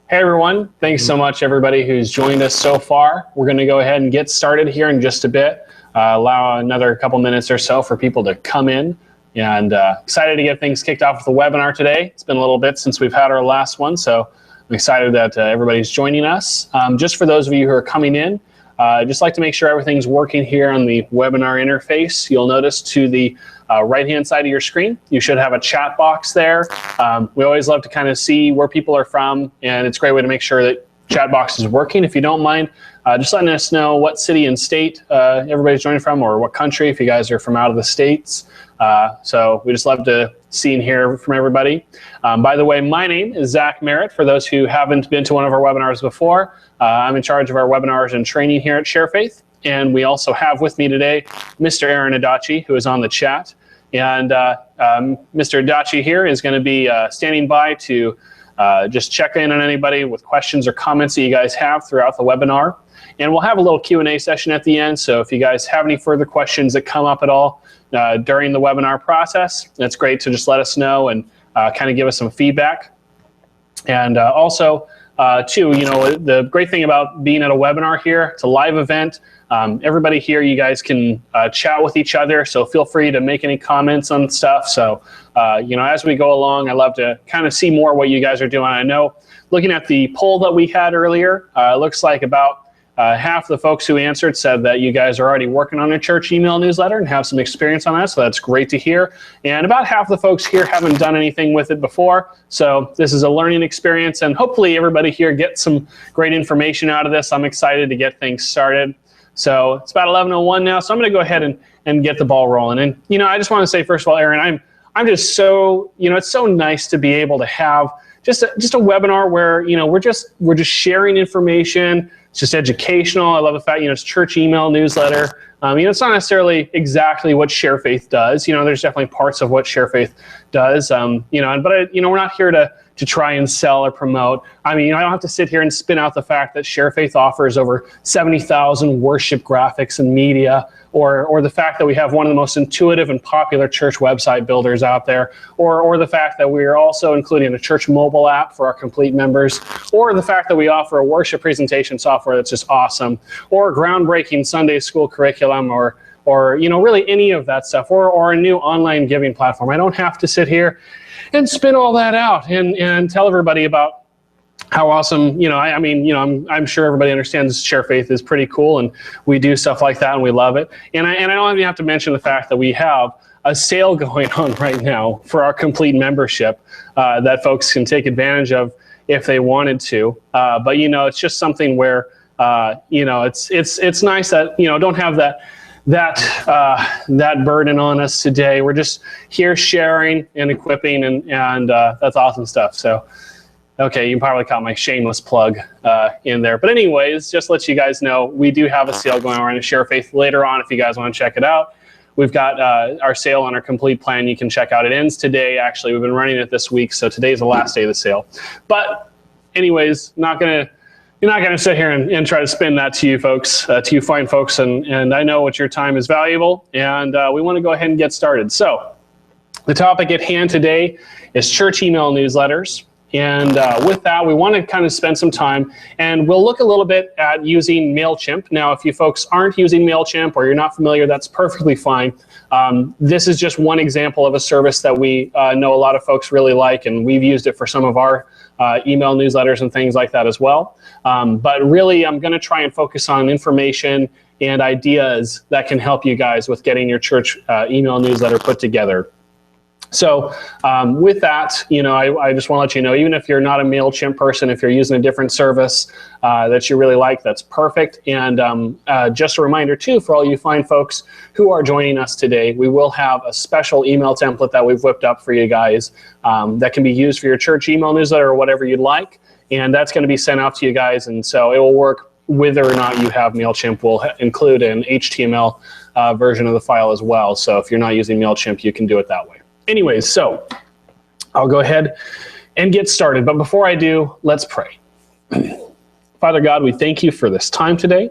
Hey everyone, thanks so much everybody who's joined us so far. We're going to go ahead and get started here in just a bit. Allow another couple minutes or so for people to come in, and excited to get things kicked off with the webinar today. It's been a little bit since we've had our last one, so I'm excited that everybody's joining us. Just for those of you who are coming in, just like to make sure everything's working here on the webinar interface. You'll notice to the right-hand side of your screen, you should have a chat box there. We always love to kind of see where people are from, and it's a great way to make sure that chat box is working. If you don't mind, just letting us know what city and state everybody's joining from, or what country if you guys are from out of the States. So we just love to see and hear from everybody. By the way, my name is Zach Merritt. For those who haven't been to one of our webinars before, I'm in charge of our webinars and training here at Share Faith. And we also have with me today Mr. Aaron Adachi, who is on the chat. And Mr. Adachi here is going to be standing by to just check in on anybody with questions or comments that you guys have throughout the webinar. And we'll have a little Q&A session at the end. So if you guys have any further questions that come up at all during the webinar process, it's great to just let us know and kind of give us some feedback. And also, too, you know, the great thing about being at a webinar here, it's a live event. Everybody here, you guys can chat with each other, so feel free to make any comments on stuff. So, you know, as we go along, I love to kind of see more what you guys are doing. I know, looking at the poll that we had earlier, it looks like about half the folks who answered said that you guys are already working on a church email newsletter and have some experience on that, so that's great to hear. And about half the folks here haven't done anything with it before, so this is a learning experience, and hopefully everybody here gets some great information out of this. I'm excited to get things started. So it's about 11:01 now, so I'm going to go ahead and get the ball rolling. And, you know, I just want to say, first of all, Aaron, I'm just so, you know, it's so nice to be able to have just a webinar where, you know, we're just sharing information. It's just educational. I love the fact, you know, it's church email newsletter. You know, it's not necessarily exactly what Share Faith does. You know, there's definitely parts of what Share Faith does. You know, but you know, we're not here to try and sell or promote. I mean, I don't have to sit here and spin out the fact that Share Faith offers over 70,000 worship graphics and media, or the fact that we have one of the most intuitive and popular church website builders out there, or the fact that we are also including a church mobile app for our complete members, or the fact that we offer a worship presentation software that's just awesome, or groundbreaking Sunday school curriculum, or you know, really any of that stuff, or a new online giving platform. I don't have to sit here and spin all that out and tell everybody about how awesome, you know, I mean, you know, I'm sure everybody understands Share Faith is pretty cool, and we do stuff like that and we love it. And I don't even have to mention the fact that we have a sale going on right now for our complete membership that folks can take advantage of if they wanted to. But, you know, it's just something where, you know, it's nice that, you know, don't have that burden on us today. We're just here sharing and equipping, and that's awesome stuff. So, okay, you probably caught my shameless plug in there. But anyways, just to let you guys know, we do have a sale going on in Share Faith later on if you guys want to check it out. We've got our sale on our complete plan you can check out. It ends today, actually. We've been running it this week, so today's the last day of the sale. But anyways, you're not gonna sit here and try to spin that to you folks, to you fine folks, and I know what your time is valuable, and we want to go ahead and get started. So the topic at hand today is church email newsletters. And with that, we want to kind of spend some time, and we'll look a little bit at using MailChimp. Now, if you folks aren't using MailChimp or you're not familiar, that's perfectly fine. This is just one example of a service that we know a lot of folks really like, and we've used it for some of our email newsletters and things like that as well. But really, I'm going to try and focus on information and ideas that can help you guys with getting your church email newsletter put together. So with that, you know, I just want to let you know, even if you're not a MailChimp person, if you're using a different service that you really like, that's perfect. And just a reminder too, for all you fine folks who are joining us today, we will have a special email template that we've whipped up for you guys that can be used for your church email newsletter or whatever you'd like. And that's going to be sent out to you guys. And so it will work whether or not you have MailChimp. We'll include an HTML version of the file as well. So if you're not using MailChimp, you can do it that way. Anyways, so I'll go ahead and get started. But before I do, let's pray. Father God, we thank you for this time today,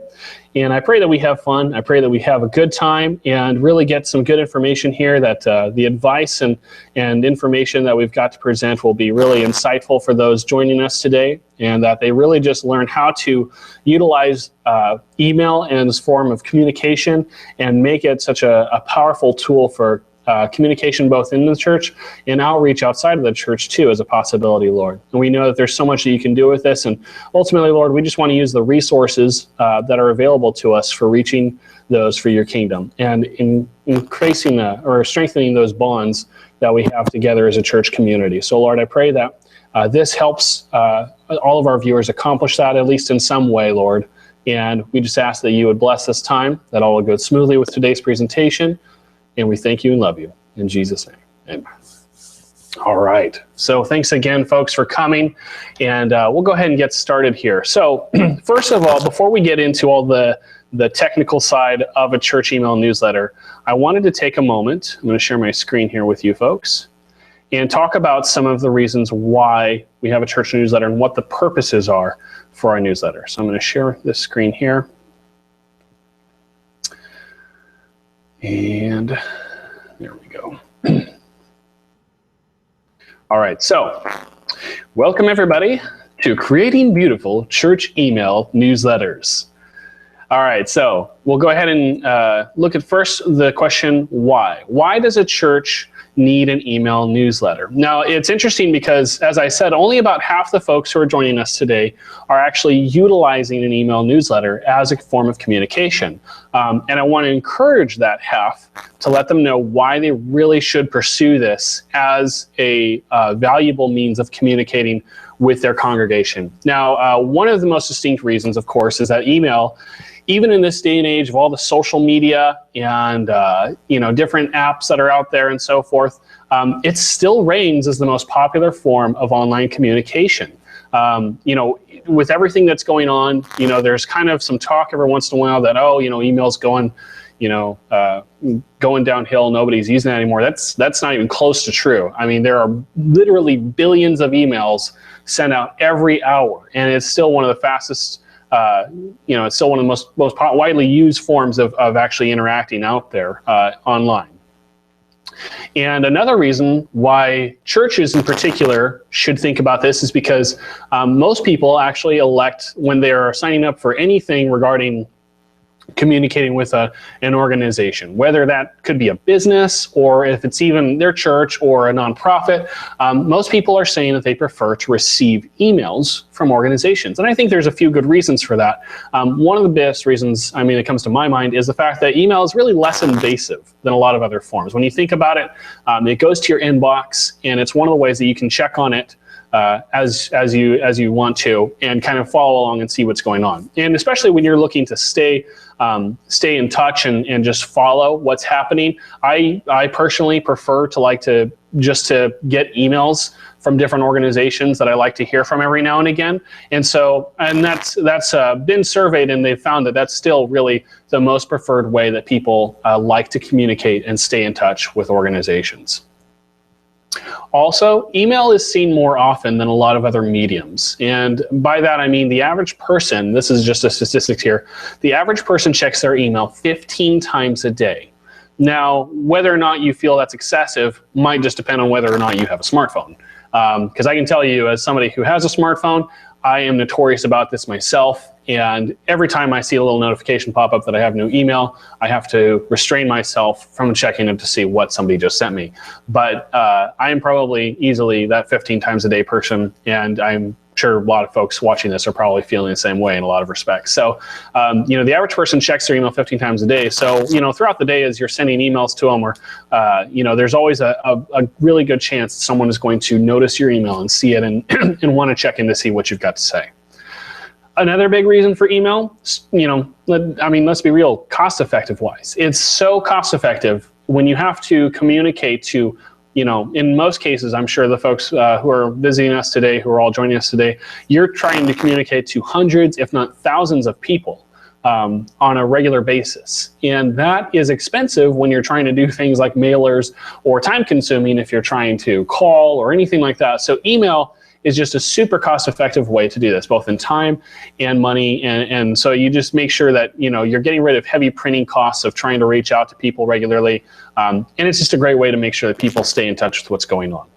and I pray that we have fun. I pray that we have a good time and really get some good information here, that the advice and information that we've got to present will be really insightful for those joining us today, and that they really just learn how to utilize email in this form of communication and make it such a powerful tool for communication both in the church and outreach outside of the church too as a possibility, Lord. And we know that there's so much that you can do with this, and ultimately, Lord, we just want to use the resources that are available to us for reaching those for your kingdom and in increasing or strengthening those bonds that we have together as a church community. So, Lord, I pray that this helps all of our viewers accomplish that, at least in some way, Lord. And we just ask that you would bless this time, that all will go smoothly with today's presentation. And we thank you and love you. In Jesus' name, amen. All right. So thanks again, folks, for coming. And we'll go ahead and get started here. So first of all, before we get into all the technical side of a church email newsletter, I wanted to take a moment. I'm going to share my screen here with you folks and talk about some of the reasons why we have a church newsletter and what the purposes are for our newsletter. So I'm going to share this screen here. And there we go. All right, so welcome everybody to Creating Beautiful Church Email Newsletters. All right, so we'll go ahead and look at first the question, why? Why does a church need an email newsletter? Now, it's interesting because, as I said, only about half the folks who are joining us today are actually utilizing an email newsletter as a form of communication. And I want to encourage that half to let them know why they really should pursue this as a valuable means of communicating with their congregation. Now, one of the most distinct reasons, of course, is that email, even in this day and age of all the social media and different apps that are out there and so forth, it still reigns as the most popular form of online communication. With everything that's going on, there's kind of some talk every once in a while that, email's going downhill, nobody's using that anymore. That's not even close to true. I mean, there are literally billions of emails sent out every hour, and it's still one of the fastest it's still one of the most widely used forms of actually interacting out there online. And another reason why churches in particular should think about this is because most people actually elect, when they're signing up for anything regarding communicating with an organization, whether that could be a business or if it's even their church or a nonprofit. Most people are saying that they prefer to receive emails from organizations. And I think there's a few good reasons for that. One of the best reasons, that comes to my mind is the fact that email is really less invasive than a lot of other forms. When you think about it, it goes to your inbox, and it's one of the ways that you can check on it as you want to, and kind of follow along and see what's going on. And especially when you're looking to stay in touch and just follow what's happening. I personally prefer to get emails from different organizations that I like to hear from every now and again. And that's been surveyed, and they've found that that's still really the most preferred way that people like to communicate and stay in touch with organizations. Also, email is seen more often than a lot of other mediums. And by that, I mean the average person, this is just a statistic here, the average person checks their email 15 times a day. Now, whether or not you feel that's excessive might just depend on whether or not you have a smartphone. Because I can tell you, as somebody who has a smartphone, I am notorious about this myself. And every time I see a little notification pop up that I have new email, I have to restrain myself from checking it to see what somebody just sent me. But I am probably easily that 15 times a day person, and I'm sure a lot of folks watching this are probably feeling the same way in a lot of respects. So, the average person checks their email 15 times a day. So, throughout the day as you're sending emails to them, or, there's always a really good chance someone is going to notice your email and see it and, and want to check in to see what you've got to say. Another big reason for email, let's be real, cost-effective wise. It's so cost-effective when you have to communicate to, in most cases, I'm sure the folks who are visiting us today, who are all joining us today, you're trying to communicate to hundreds, if not thousands of people on a regular basis. And that is expensive when you're trying to do things like mailers, or time-consuming if you're trying to call or anything like that. So email is just a super cost-effective way to do this, both in time and money. And so you just make sure that you're getting rid of heavy printing costs of trying to reach out to people regularly. And it's just a great way to make sure that people stay in touch with what's going on.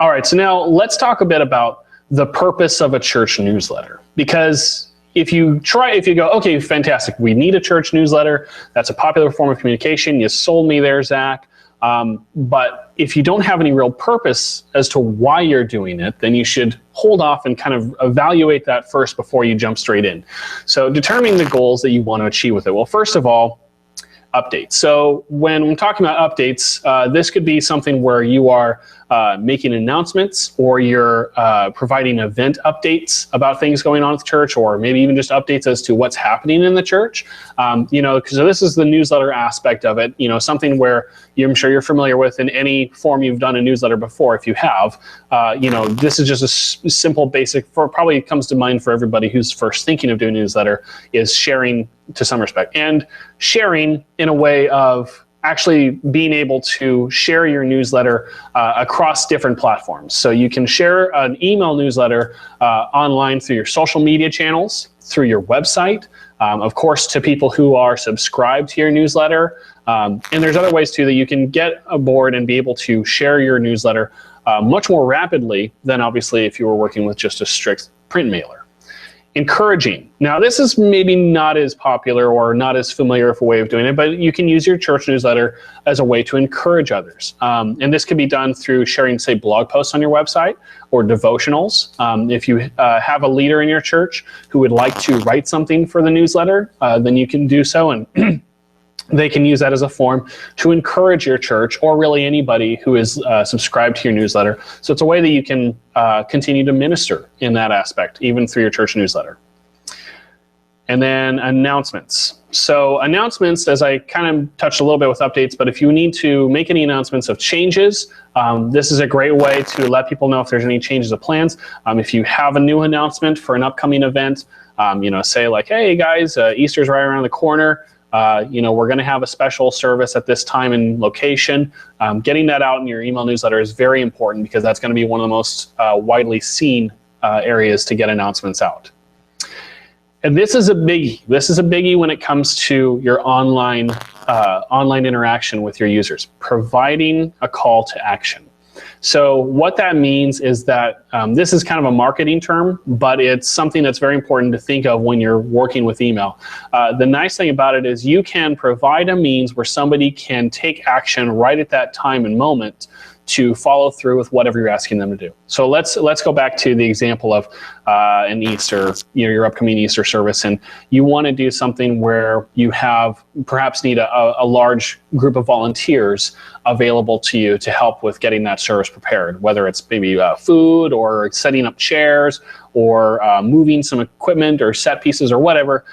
All right, so now let's talk a bit about the purpose of a church newsletter. Because if you go, okay, fantastic, we need a church newsletter. That's a popular form of communication. You sold me there, Zach. But if you don't have any real purpose as to why you're doing it, then you should hold off and kind of evaluate that first before you jump straight in. So determining the goals that you want to achieve with it. Well, first of all, updates. So when I'm talking about updates, this could be something where you are making announcements, or you're providing event updates about things going on at the church, or maybe even just updates as to what's happening in the church. Because this is the newsletter aspect of it. Something where I'm sure you're familiar with in any form you've done a newsletter before. If you have, this is just a simple, basic. Probably comes to mind for everybody who's first thinking of doing a newsletter is sharing to some respect, and sharing in a way of actually being able to share your newsletter across different platforms. So you can share an email newsletter online through your social media channels, through your website, of course, to people who are subscribed to your newsletter. And there's other ways too that you can get aboard and be able to share your newsletter much more rapidly than obviously if you were working with just a strict print mailer. Encouraging. Now, this is maybe not as popular or not as familiar of a way of doing it, but you can use your church newsletter as a way to encourage others. And this can be done through sharing, say, blog posts on your website or devotionals. If you have a leader in your church who would like to write something for the newsletter, then you can do so, and they can use that as a form to encourage your church, or really anybody who is subscribed to your newsletter. So it's a way that you can continue to minister in that aspect, even through your church newsletter. And then announcements. So announcements, as I kind of touched a little bit with updates, but if you need to make any announcements of changes, this is a great way to let people know if there's any changes of plans. If you have a new announcement for an upcoming event, say like, hey guys, Easter's right around the corner. We're going to have a special service at this time and location. Getting that out in your email newsletter is very important, because that's going to be one of the most widely seen areas to get announcements out. And this is a biggie. This is a biggie when it comes to your online interaction with your users, providing a call to action. So what that means is that this is kind of a marketing term, but it's something that's very important to think of when you're working with email. The nice thing about it is you can provide a means where somebody can take action right at that time and moment to follow through with whatever you're asking them to do. So let's go back to the example of an Easter, your upcoming Easter service, and you want to do something where you perhaps need a large group of volunteers available to you to help with getting that service prepared, whether it's maybe food or setting up chairs or moving some equipment or set pieces or whatever.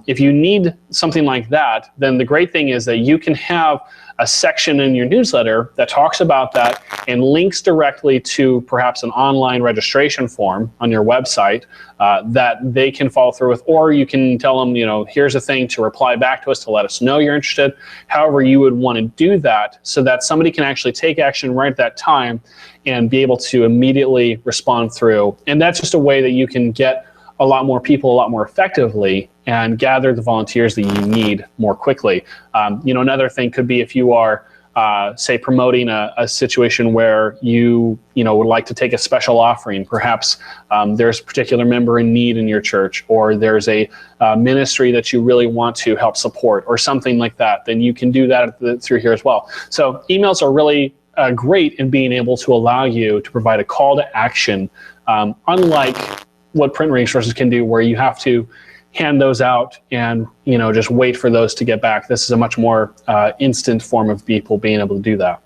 If you need something like that, then the great thing is that you can have a section in your newsletter that talks about that and links directly to perhaps an online registration form on your website that they can follow through with, or you can tell them, here's a thing to reply back to us to let us know you're interested. However you would want to do that so that somebody can actually take action right at that time and be able to immediately respond through. And that's just a way that you can get a lot more people a lot more effectively and gather the volunteers that you need more quickly. Another thing could be if you are, say, promoting a situation where you would like to take a special offering. Perhaps there's a particular member in need in your church, or there's a ministry that you really want to help support, or something like that. Then you can do that through here as well. So emails are really great in being able to allow you to provide a call to action, unlike what print resources can do, where you have to hand those out and just wait for those to get back. This is a much more instant form of people being able to do that.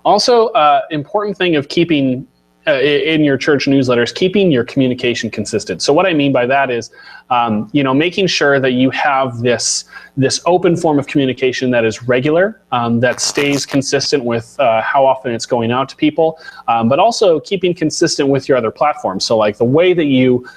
Also, important thing of keeping in your church newsletters, keeping your communication consistent. So what I mean by that is, making sure that you have this open form of communication that is regular, that stays consistent with how often it's going out to people, but also keeping consistent with your other platforms. So like the way that you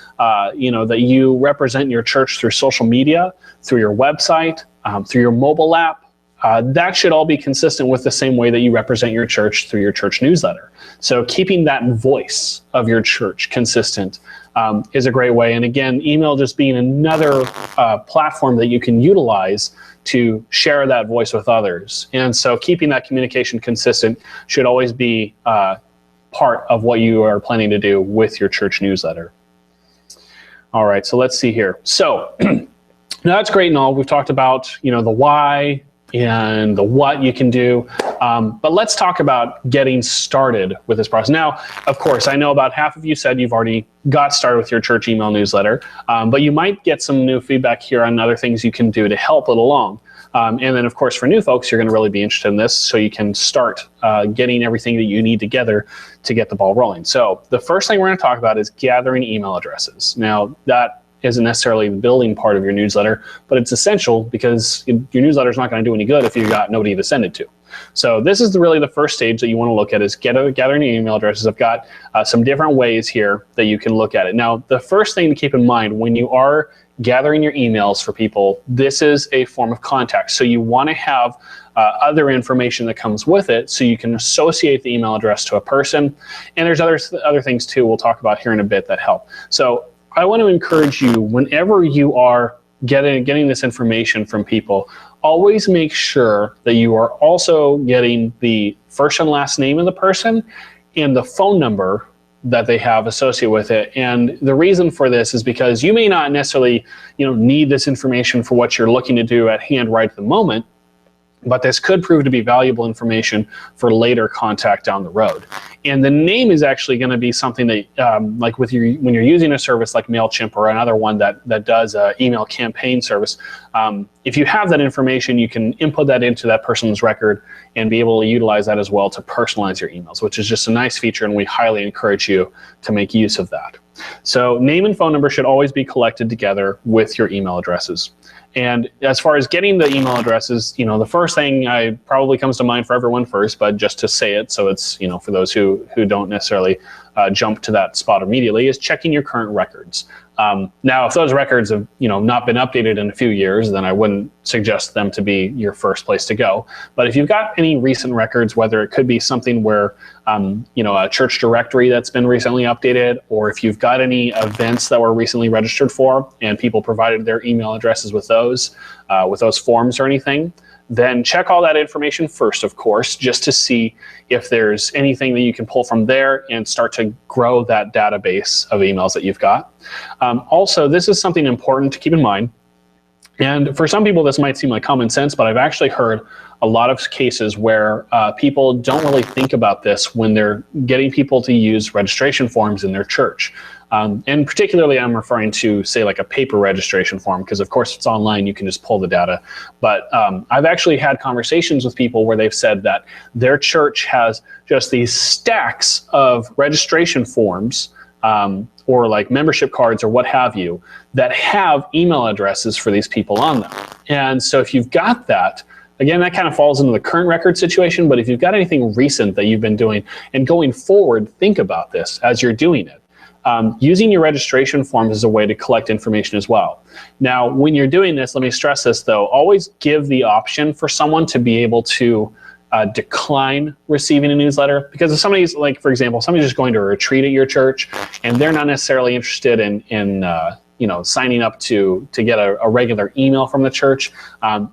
represent your church through social media, through your website, through your mobile app, that should all be consistent with the same way that you represent your church through your church newsletter. So keeping that voice of your church consistent is a great way. And again, email just being another platform that you can utilize to share that voice with others. And so keeping that communication consistent should always be part of what you are planning to do with your church newsletter. All right, so let's see here. So now that's great and all. We've talked about, the why and the what you can do, but let's talk about getting started with this process. Now, of course, I know about half of you said you've already got started with your church email newsletter, but you might get some new feedback here on other things you can do to help it along. And then, of course, for new folks, you're going to really be interested in this, so you can start getting everything that you need together to get the ball rolling. So the first thing we're going to talk about is gathering email addresses. Now, that isn't necessarily the building part of your newsletter, but it's essential because your newsletter is not going to do any good if you've got nobody to send it to. So this is really the first stage that you want to look at, is gathering your email addresses. I've got some different ways here that you can look at it. Now, the first thing to keep in mind when you are gathering your emails for people, this is a form of contact. So you want to have other information that comes with it, so you can associate the email address to a person. And there's other things too we'll talk about here in a bit that help. So I want to encourage you, whenever you are getting this information from people, always make sure that you are also getting the first and last name of the person and the phone number that they have associated with it. And the reason for this is because you may not necessarily, need this information for what you're looking to do at hand right at the moment, but this could prove to be valuable information for later contact down the road. And the name is actually going to be something that, like when you're using a service like MailChimp or another one that does an email campaign service, if you have that information, you can input that into that person's record and be able to utilize that as well to personalize your emails, which is just a nice feature, and we highly encourage you to make use of that. So name and phone number should always be collected together with your email addresses. And as far as getting the email addresses, the first thing probably comes to mind for everyone first, but just to say it, so it's, for those who don't necessarily jump to that spot immediately, is checking your current records. Now, if those records have, not been updated in a few years, then I wouldn't suggest them to be your first place to go. But if you've got any recent records, whether it could be something where, a church directory that's been recently updated, or if you've got any events that were recently registered for and people provided their email addresses with those forms or anything, then check all that information first, of course, just to see if there's anything that you can pull from there and start to grow that database of emails that you've got. Also, this is something important to keep in mind. And for some people, this might seem like common sense, but I've actually heard a lot of cases where people don't really think about this when they're getting people to use registration forms in their church. And particularly I'm referring to, say, like a paper registration form, because of course if it's online, you can just pull the data. But I've actually had conversations with people where they've said that their church has just these stacks of registration forms, or like membership cards or what have you, that have email addresses for these people on them. And so if you've got that, again, that kind of falls into the current record situation, but if you've got anything recent that you've been doing, and going forward, think about this as you're doing it. Using your registration forms is a way to collect information as well. Now, when you're doing this, let me stress this though, always give the option for someone to be able to decline receiving a newsletter. Because if somebody's, like, for example, somebody's just going to a retreat at your church and they're not necessarily interested in signing up to get a regular email from the church,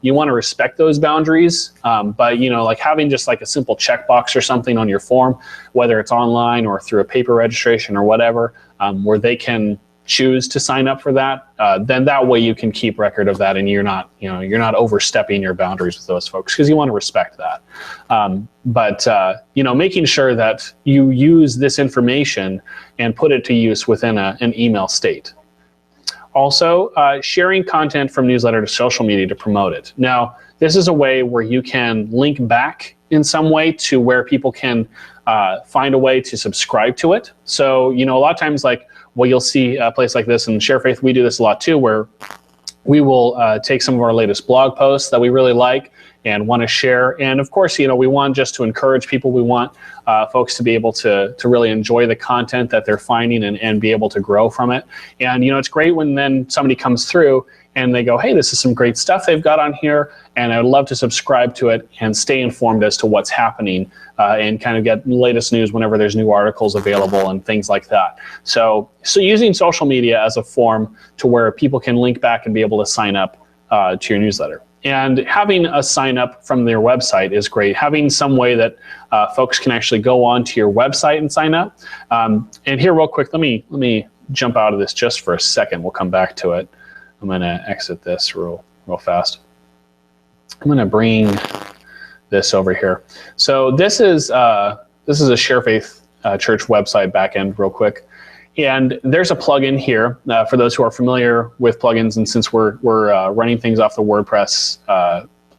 you want to respect those boundaries. But like having just like a simple checkbox or something on your form, whether it's online or through a paper registration or whatever, where they can choose to sign up for that, then that way you can keep record of that, and you're not overstepping your boundaries with those folks, because you want to respect that. But making sure that you use this information and put it to use within an email state. Also, sharing content from newsletter to social media to promote it. Now, this is a way where you can link back in some way to where people can find a way to subscribe to it. So, a lot of times, you'll see a place like this, and Share Faith, we do this a lot too, where we will take some of our latest blog posts that we really like, and want to share. And of course, we want just to encourage people. We want folks to be able to really enjoy the content that they're finding and be able to grow from it. And it's great when then somebody comes through and they go, hey, this is some great stuff they've got on here, and I'd love to subscribe to it and stay informed as to what's happening and kind of get the latest news whenever there's new articles available and things like that. So using social media as a form to where people can link back and be able to sign up to your newsletter. And having a sign up from their website is great. Having some way that folks can actually go onto your website and sign up. And here real quick, let me jump out of this just for a second. We'll come back to it. I'm going to exit this real fast. I'm going to bring this over here. So this is a Share Faith Church website backend real quick. And there's a plugin here for those who are familiar with plugins. And since we're running things off the WordPress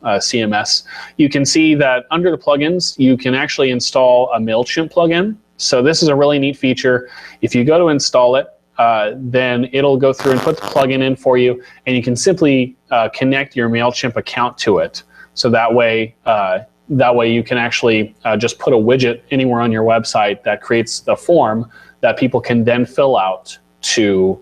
CMS, you can see that under the plugins, you can actually install a MailChimp plugin. So this is a really neat feature. If you go to install it, then it'll go through and put the plugin in for you, and you can simply connect your MailChimp account to it. So that way you can actually just put a widget anywhere on your website that creates the form that people can then fill out to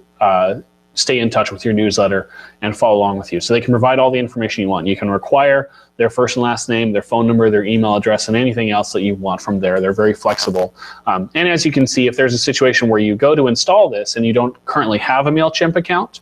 stay in touch with your newsletter and follow along with you. So they can provide all the information you want. You can require their first and last name, their phone number, their email address, and anything else that you want from there. They're very flexible. And as you can see, if there's a situation where you go to install this and you don't currently have a MailChimp account,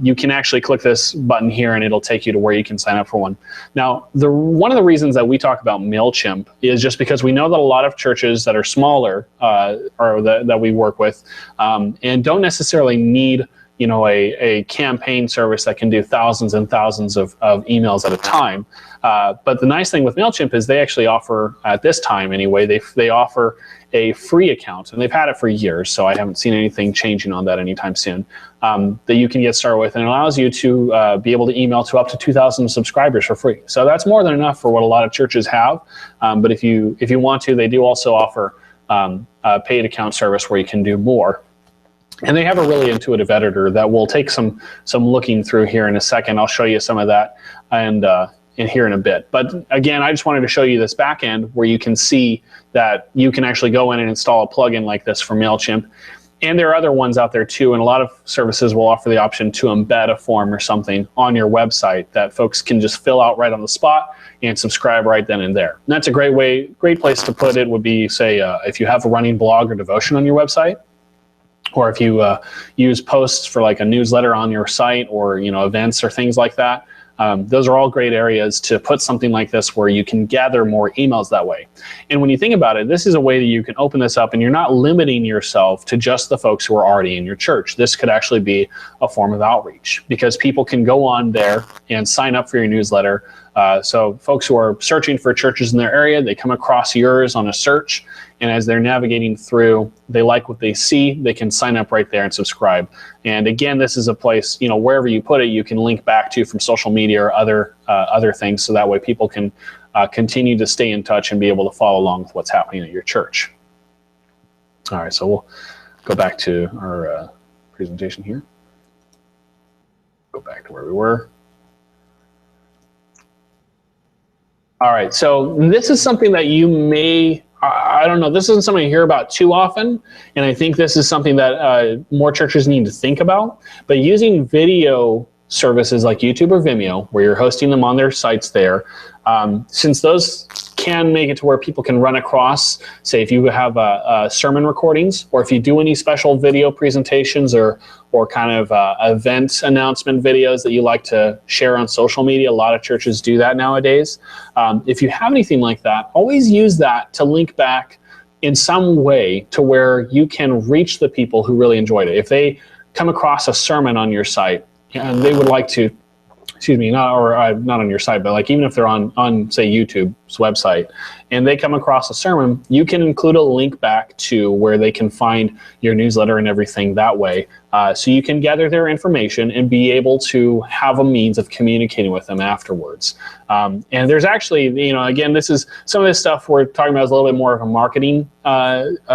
you can actually click this button here and it'll take you to where you can sign up for one. Now, one of the reasons that we talk about MailChimp is just because we know that a lot of churches that are smaller or that we work with and don't necessarily need a campaign service that can do thousands and thousands of emails at a time. But the nice thing with MailChimp is they actually offer, at this time anyway, they offer a free account, and they've had it for years, so I haven't seen anything changing on that anytime soon, that you can get started with, and it allows you to be able to email to up to 2,000 subscribers for free. So that's more than enough for what a lot of churches have, but if you want to, they do also offer a paid account service where you can do more. And they have a really intuitive editor that will take some looking through here in a second. I'll show you some of that and in here in a bit. But again, I just wanted to show you this back end where you can see that you can actually go in and install a plugin like this for MailChimp. And there are other ones out there too, and a lot of services will offer the option to embed a form or something on your website that folks can just fill out right on the spot and subscribe right then and there. And that's a great place to put it would be, say, if you have a running blog or devotion on your website, or if you use posts for like a newsletter on your site or events or things like that. Those are all great areas to put something like this where you can gather more emails that way. And when you think about it, this is a way that you can open this up and you're not limiting yourself to just the folks who are already in your church. This could actually be a form of outreach because people can go on there and sign up for your newsletter. So folks who are searching for churches in their area, they come across yours on a search, and as they're navigating through, they like what they see, they can sign up right there and subscribe. And again, this is a place, wherever you put it, you can link back to from social media or other things, so that way people can continue to stay in touch and be able to follow along with what's happening at your church. All right, so we'll go back to our presentation here. Go back to where we were. All right, so this is something that you may, I don't know, this isn't something you hear about too often, and I think this is something that more churches need to think about, but using video services like YouTube or Vimeo, where you're hosting them on their sites there, since those can make it to where people can run across, say if you have sermon recordings, or if you do any special video presentations or kind of event announcement videos that you like to share on social media. A lot of churches do that nowadays. If you have anything like that, always use that to link back in some way to where you can reach the people who really enjoyed it. If they come across a sermon on your site and they would like to, not on your site, but like even if they're on say YouTube's website and they come across a sermon, you can include a link back to where they can find your newsletter and everything that way. So you can gather their information and be able to have a means of communicating with them afterwards. And there's actually, again, this is some of this stuff we're talking about is a little bit more of a marketing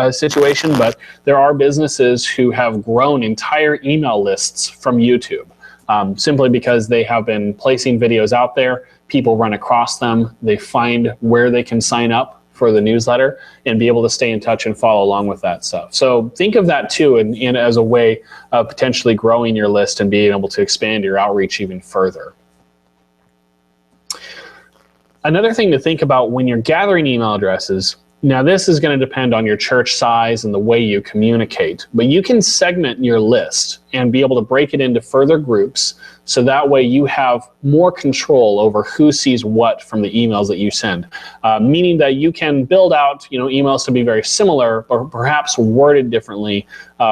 situation, but there are businesses who have grown entire email lists from YouTube. Simply because they have been placing videos out there people run across them, they find where they can sign up for the newsletter and be able to stay in touch and follow along with that stuff. So think of that too, and as a way of potentially growing your list and being able to expand your outreach even further. Another thing to think about when you're gathering email addresses, now this is going to depend on your church size and the way you communicate, but you can segment your list and be able to break it into further groups, so that way you have more control over who sees what from the emails that you send, meaning that you can build out emails to be very similar, or perhaps worded differently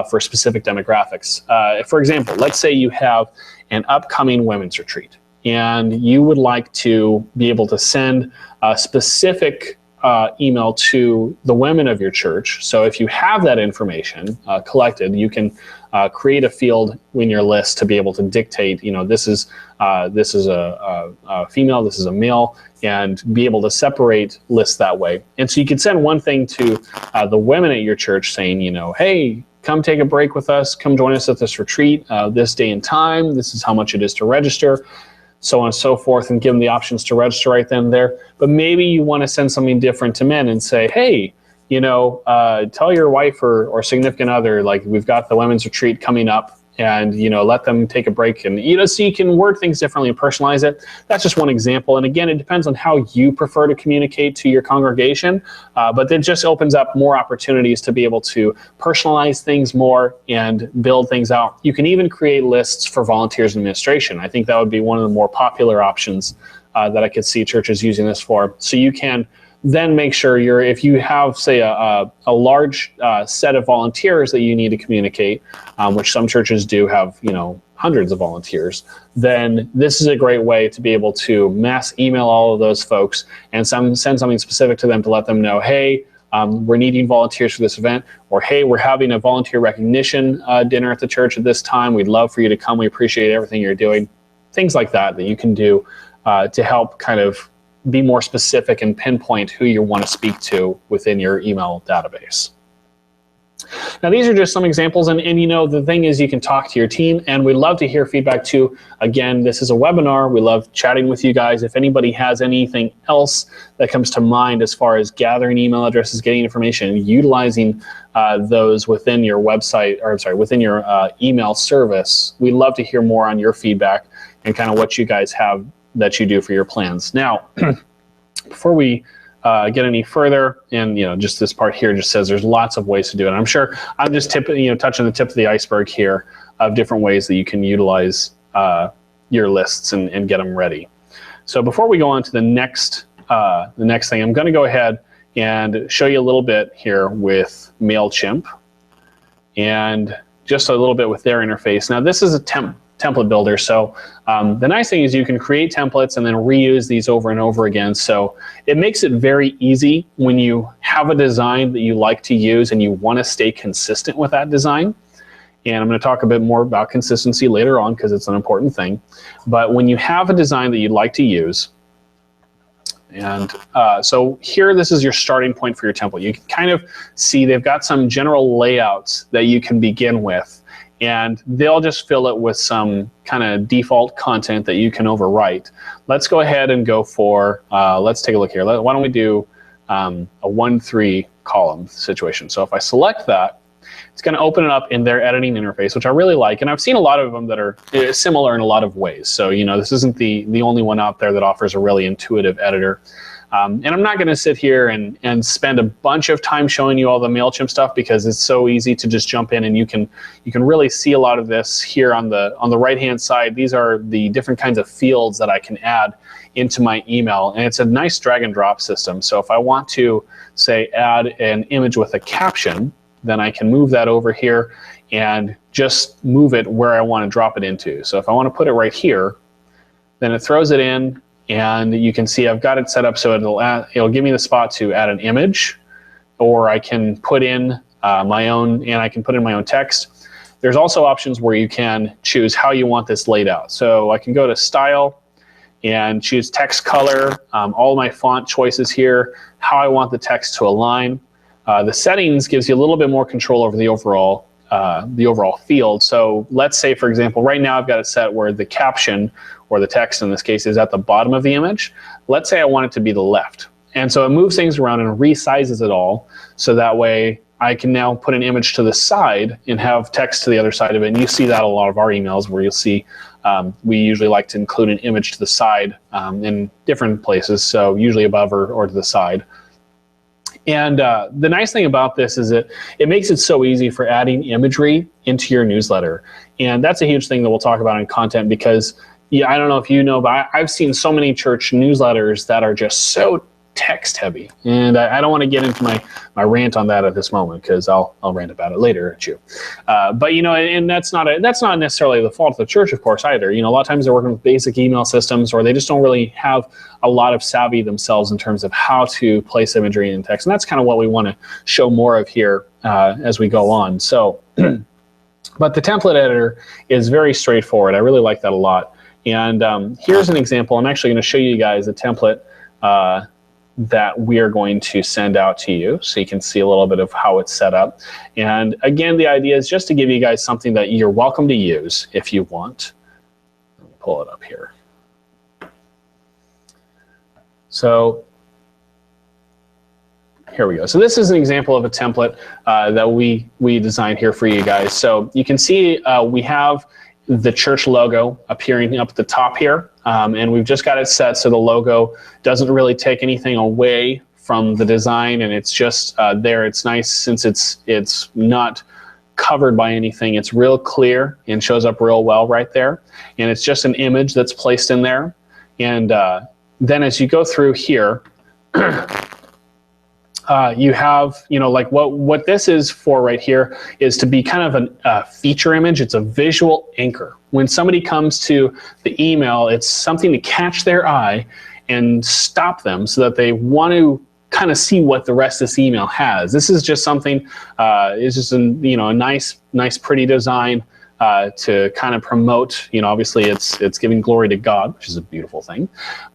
for specific demographics. For example, let's say you have an upcoming women's retreat, and you would like to be able to send a specific email to the women of your church. So if you have that information collected, you can create a field in your list to be able to dictate, this is a female, this is a male, and be able to separate lists that way. And so you could send one thing to the women at your church saying, hey, come take a break with us, come join us at this retreat, this day and time, this is how much it is to register, so on and so forth, and give them the options to register right then and there. But maybe you want to send something different to men and say, hey, tell your wife or significant other, like, we've got the women's retreat coming up, and let them take a break, and so you can word things differently and personalize it. That's just one example, and again, it depends on how you prefer to communicate to your congregation, but it just opens up more opportunities to be able to personalize things more and build things out. You can even create lists for volunteers and administration. I think that would be one of the more popular options that I could see churches using this for. So you can then make sure if you have, say, a large set of volunteers that you need to communicate, which some churches do have, hundreds of volunteers, then this is a great way to be able to mass email all of those folks and send something specific to them to let them know, hey, we're needing volunteers for this event, or hey, we're having a volunteer recognition dinner at the church at this time. We'd love for you to come. We appreciate everything you're doing. Things like that you can do to help kind of be more specific and pinpoint who you want to speak to within your email database. Now, these are just some examples, and the thing is, you can talk to your team, and we love to hear feedback too. Again, this is a webinar. We love chatting with you guys. If anybody has anything else that comes to mind as far as gathering email addresses, getting information, and utilizing those within your website, within your email service, we'd love to hear more on your feedback and kind of what you guys have that you do for your plans. Now, before we get any further, and just this part here just says there's lots of ways to do it. I'm sure I'm just touching the tip of the iceberg here of different ways that you can utilize your lists and get them ready. So before we go on to the next thing, I'm going to go ahead and show you a little bit here with MailChimp, and just a little bit with their interface. Now, this is a template builder. So the nice thing is you can create templates and then reuse these over and over again. So it makes it very easy when you have a design that you like to use and you want to stay consistent with that design. And I'm going to talk a bit more about consistency later on because it's an important thing. But when you have a design that you'd like to use, and so here, this is your starting point for your template. You can kind of see they've got some general layouts that you can begin with, and they'll just fill it with some kind of default content that you can overwrite. Let's go ahead and go for, let's take a look here. Why don't we do a 1-3 column situation. So if I select that, it's going to open it up in their editing interface, which I really like. And I've seen a lot of them that are similar in a lot of ways. So, this isn't the only one out there that offers a really intuitive editor. And I'm not going to sit here and spend a bunch of time showing you all the MailChimp stuff because it's so easy to just jump in, and you can really see a lot of this here on the right-hand side. These are the different kinds of fields that I can add into my email, and it's a nice drag and drop system. So if I want to, say, add an image with a caption, then I can move that over here and just move it where I want to drop it into. So if I want to put it right here, then it throws it in. And you can see I've got it set up so it'll give me the spot to add an image, or I can put in my own text. There's also options where you can choose how you want this laid out. So I can go to Style and choose text color, all my font choices here, how I want the text to align. The settings gives you a little bit more control over the overall the overall field. So let's say, for example, right now I've got it set where the caption, or the text in this case, is at the bottom of the image. Let's say I want it to be the left. And so it moves things around and resizes it all, so that way I can now put an image to the side and have text to the other side of it. And you see that a lot of our emails, where you'll see we usually like to include an image to the side in different places, so usually above or to the side. And the nice thing about this is it makes it so easy for adding imagery into your newsletter. And that's a huge thing that we'll talk about in content, because I don't know if you know, but I've seen so many church newsletters that are just so text heavy. And I don't want to get into my rant on that at this moment, because I'll rant about it later at you. But and that's not necessarily the fault of the church, of course, either. A lot of times they're working with basic email systems, or they just don't really have a lot of savvy themselves in terms of how to place imagery in text. And that's kind of what we want to show more of here as we go on. So, but the template editor is very straightforward. I really like that a lot. And here's an example. I'm actually going to show you guys a template that we are going to send out to you, so you can see a little bit of how it's set up. And again, the idea is just to give you guys something that you're welcome to use if you want. Let me pull it up here. So here we go. So this is an example of a template that we designed here for you guys. So you can see we have the church logo appearing up at the top here, and we've just got it set so the logo doesn't really take anything away from the design, and it's just there. It's nice since it's not covered by anything. It's real clear and shows up real well right there, and it's just an image that's placed in there. And then as you go through here, you have, like what this is for right here is to be kind of a feature image. It's a visual anchor. When somebody comes to the email, it's something to catch their eye and stop them so that they want to kind of see what the rest of this email has. This is just something, it's just a nice, pretty design to kind of promote, obviously it's giving glory to God, which is a beautiful thing.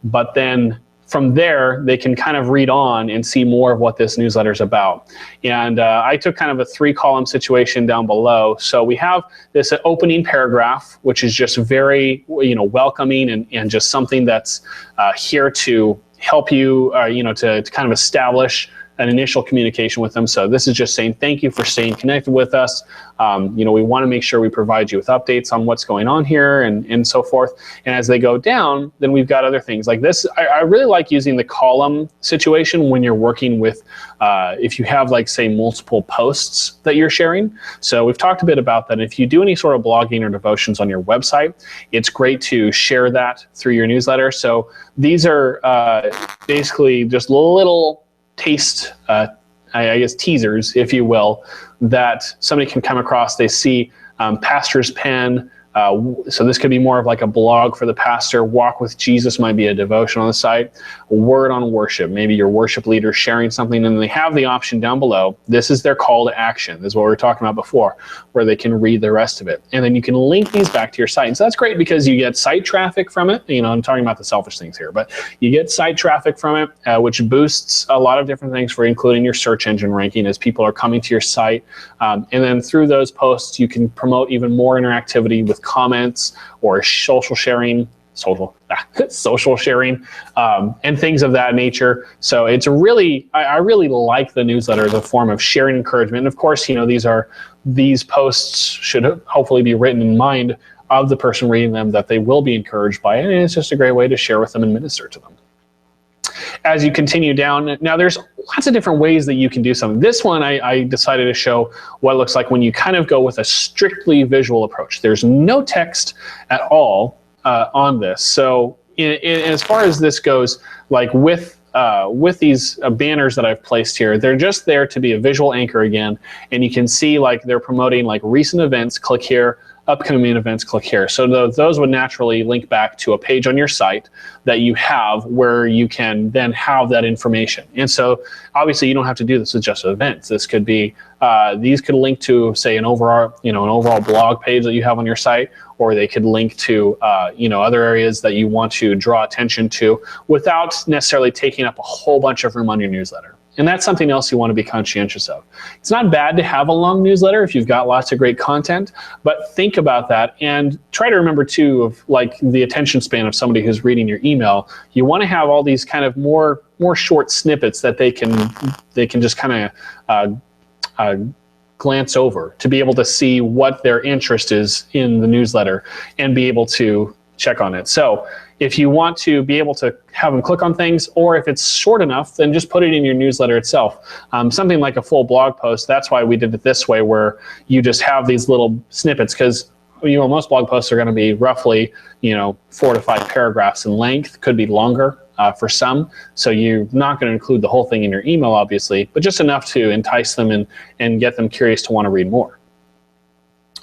But then from there, they can kind of read on and see more of what this newsletter is about. And I took kind of a 3-column situation down below. So we have this opening paragraph, which is just very, welcoming and just something that's here to help you, to kind of establish an initial communication with them. So this is just saying thank you for staying connected with us. We want to make sure we provide you with updates on what's going on here and so forth. And as they go down, then we've got other things like this. I really like using the column situation when you're working with, if you have like say multiple posts that you're sharing. So we've talked a bit about that. If you do any sort of blogging or devotions on your website, it's great to share that through your newsletter. So these are basically just little taste, I guess teasers, if you will, that somebody can come across. They see pastor's pen. So this could be more of like a blog for the pastor. Walk with Jesus might be a devotion on the site. A word on worship. Maybe your worship leader sharing something, and they have the option down below. This is their call to action. This is what we were talking about before, where they can read the rest of it. And then you can link these back to your site. And so that's great because you get site traffic from it. I'm talking about the selfish things here, but you get site traffic from it, which boosts a lot of different things for including your search engine ranking as people are coming to your site. And then through those posts, you can promote even more interactivity with comments or social sharing, and things of that nature. So it's really, I really like the newsletter as a form of sharing encouragement. And of course, these posts should hopefully be written in mind of the person reading them, that they will be encouraged by it. And it's just a great way to share with them and minister to them. As you continue down, now there's lots of different ways that you can do something. This one, I decided to show what it looks like when you kind of go with a strictly visual approach. There's no text at all on this. So as far as this goes, like with these banners that I've placed here, they're just there to be a visual anchor again. And you can see like they're promoting like recent events, click here, upcoming events, click here. So those would naturally link back to a page on your site that you have where you can then have that information. And so obviously you don't have to do this with just events. This could be, these could link to say an overall blog page that you have on your site, or they could link to, other areas that you want to draw attention to without necessarily taking up a whole bunch of room on your newsletter. And that's something else you want to be conscientious of. It's not bad to have a long newsletter if you've got lots of great content, but think about that and try to remember too of like the attention span of somebody who's reading your email. You want to have all these kind of more short snippets that they can just kind of glance over to be able to see what their interest is in the newsletter and be able to check on it. So if you want to be able to have them click on things, or if it's short enough, then just put it in your newsletter itself. Something like a full blog post, that's why we did it this way, where you just have these little snippets, because most blog posts are going to be roughly 4 to 5 paragraphs in length, could be longer for some. So you're not going to include the whole thing in your email, obviously, but just enough to entice them and get them curious to want to read more.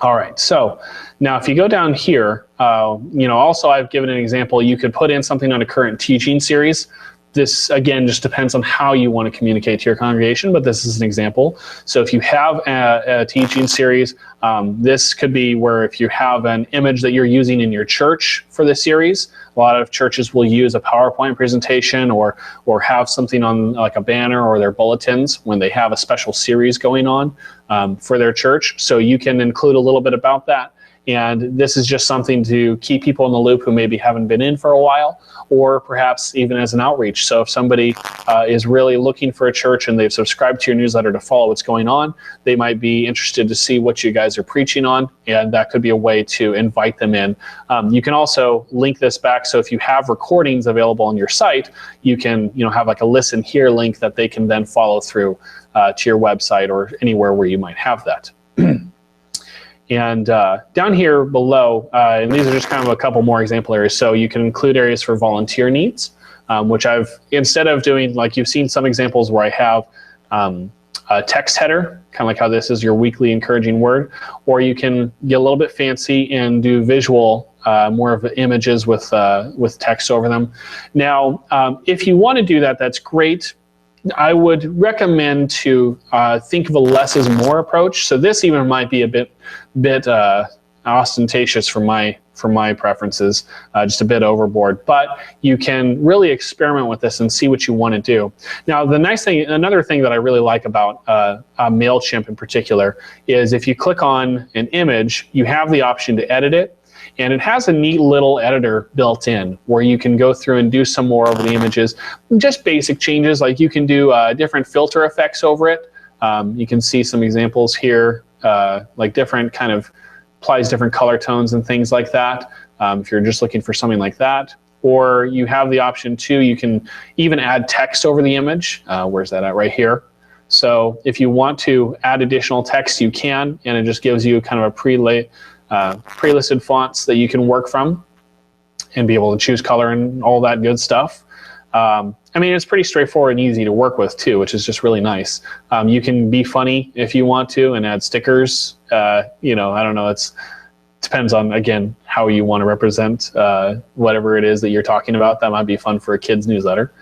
All right, so now if you go down here, also I've given an example. You could put in something on a current teaching series. This, again, just depends on how you want to communicate to your congregation, but this is an example. So if you have a teaching series, this could be where if you have an image that you're using in your church for the series, a lot of churches will use a PowerPoint presentation or have something on like a banner or their bulletins when they have a special series going on for their church. So you can include a little bit about that. And this is just something to keep people in the loop who maybe haven't been in for a while, or perhaps even as an outreach. So if somebody is really looking for a church and they've subscribed to your newsletter to follow what's going on, they might be interested to see what you guys are preaching on, and that could be a way to invite them in. You can also link this back, so if you have recordings available on your site, you can have like a listen here link that they can then follow through to your website or anywhere where you might have that. And down here below, and these are just kind of a couple more example areas. So you can include areas for volunteer needs, which instead of doing, like you've seen some examples where I have a text header, kind of like how this is your weekly encouraging word, or you can get a little bit fancy and do visual, more of images with text over them. Now, if you want to do that, that's great. I would recommend to think of a less is more approach. So this even might be a bit ostentatious for my preferences, just a bit overboard. But you can really experiment with this and see what you want to do. Now, the nice thing, another thing that I really like about MailChimp in particular, is if you click on an image, you have the option to edit it. And it has a neat little editor built in where you can go through and do some more over the images. Just basic changes, like you can do different filter effects over it. You can see some examples here, like different kind of applies different color tones and things like that, if you're just looking for something like that. Or you have the option too, you can even add text over the image. Where's that at? Right here. So if you want to add additional text, you can, and it just gives you kind of a pre-listed fonts that you can work from and be able to choose color and all that good stuff. I mean, it's pretty straightforward and easy to work with too, which is just really nice. You can be funny if you want to and add stickers. I don't know, it depends on, again, how you want to represent whatever it is that you're talking about. That might be fun for a kid's newsletter.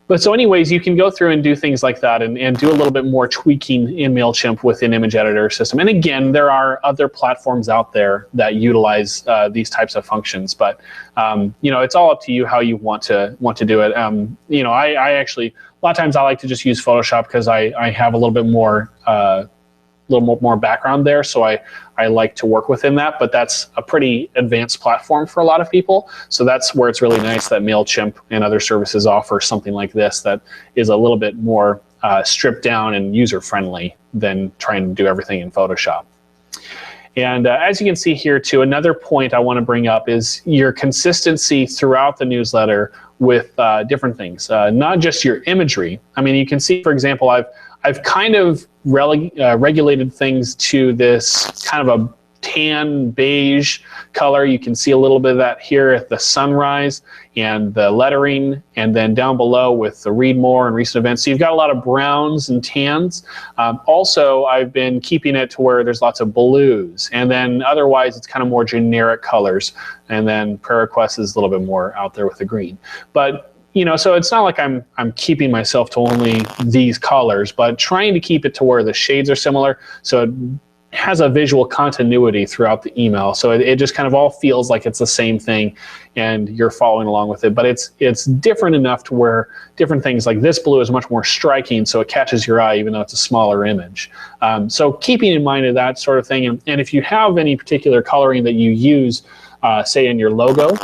But so anyways, you can go through and do things like that and do a little bit more tweaking in MailChimp with an image editor system. And again, there are other platforms out there that utilize these types of functions. But it's all up to you how you want to do it. I actually, a lot of times I like to just use Photoshop because I have a little bit more background there, so I like to work within that, but that's a pretty advanced platform for a lot of people. So that's where it's really nice that MailChimp and other services offer something like this that is a little bit more stripped down and user-friendly than trying to do everything in Photoshop. And as you can see here too, another point I want to bring up is your consistency throughout the newsletter with different things, not just your imagery. I mean, you can see, for example, I've kind of regulated things to this kind of a tan beige color. You can see a little bit of that here at the sunrise and the lettering, and then down below with the read more and recent events. So you've got a lot of browns and tans. Also, I've been keeping it to where there's lots of blues, and then otherwise it's kind of more generic colors. And then prayer requests is a little bit more out there with the green. But so it's not like I'm keeping myself to only these colors, but trying to keep it to where the shades are similar. So it has a visual continuity throughout the email. So it just kind of all feels like it's the same thing and you're following along with it. But it's different enough to where different things like this blue is much more striking, so it catches your eye even though it's a smaller image. So keeping in mind of that sort of thing, and if you have any particular coloring that you use, say in your logo,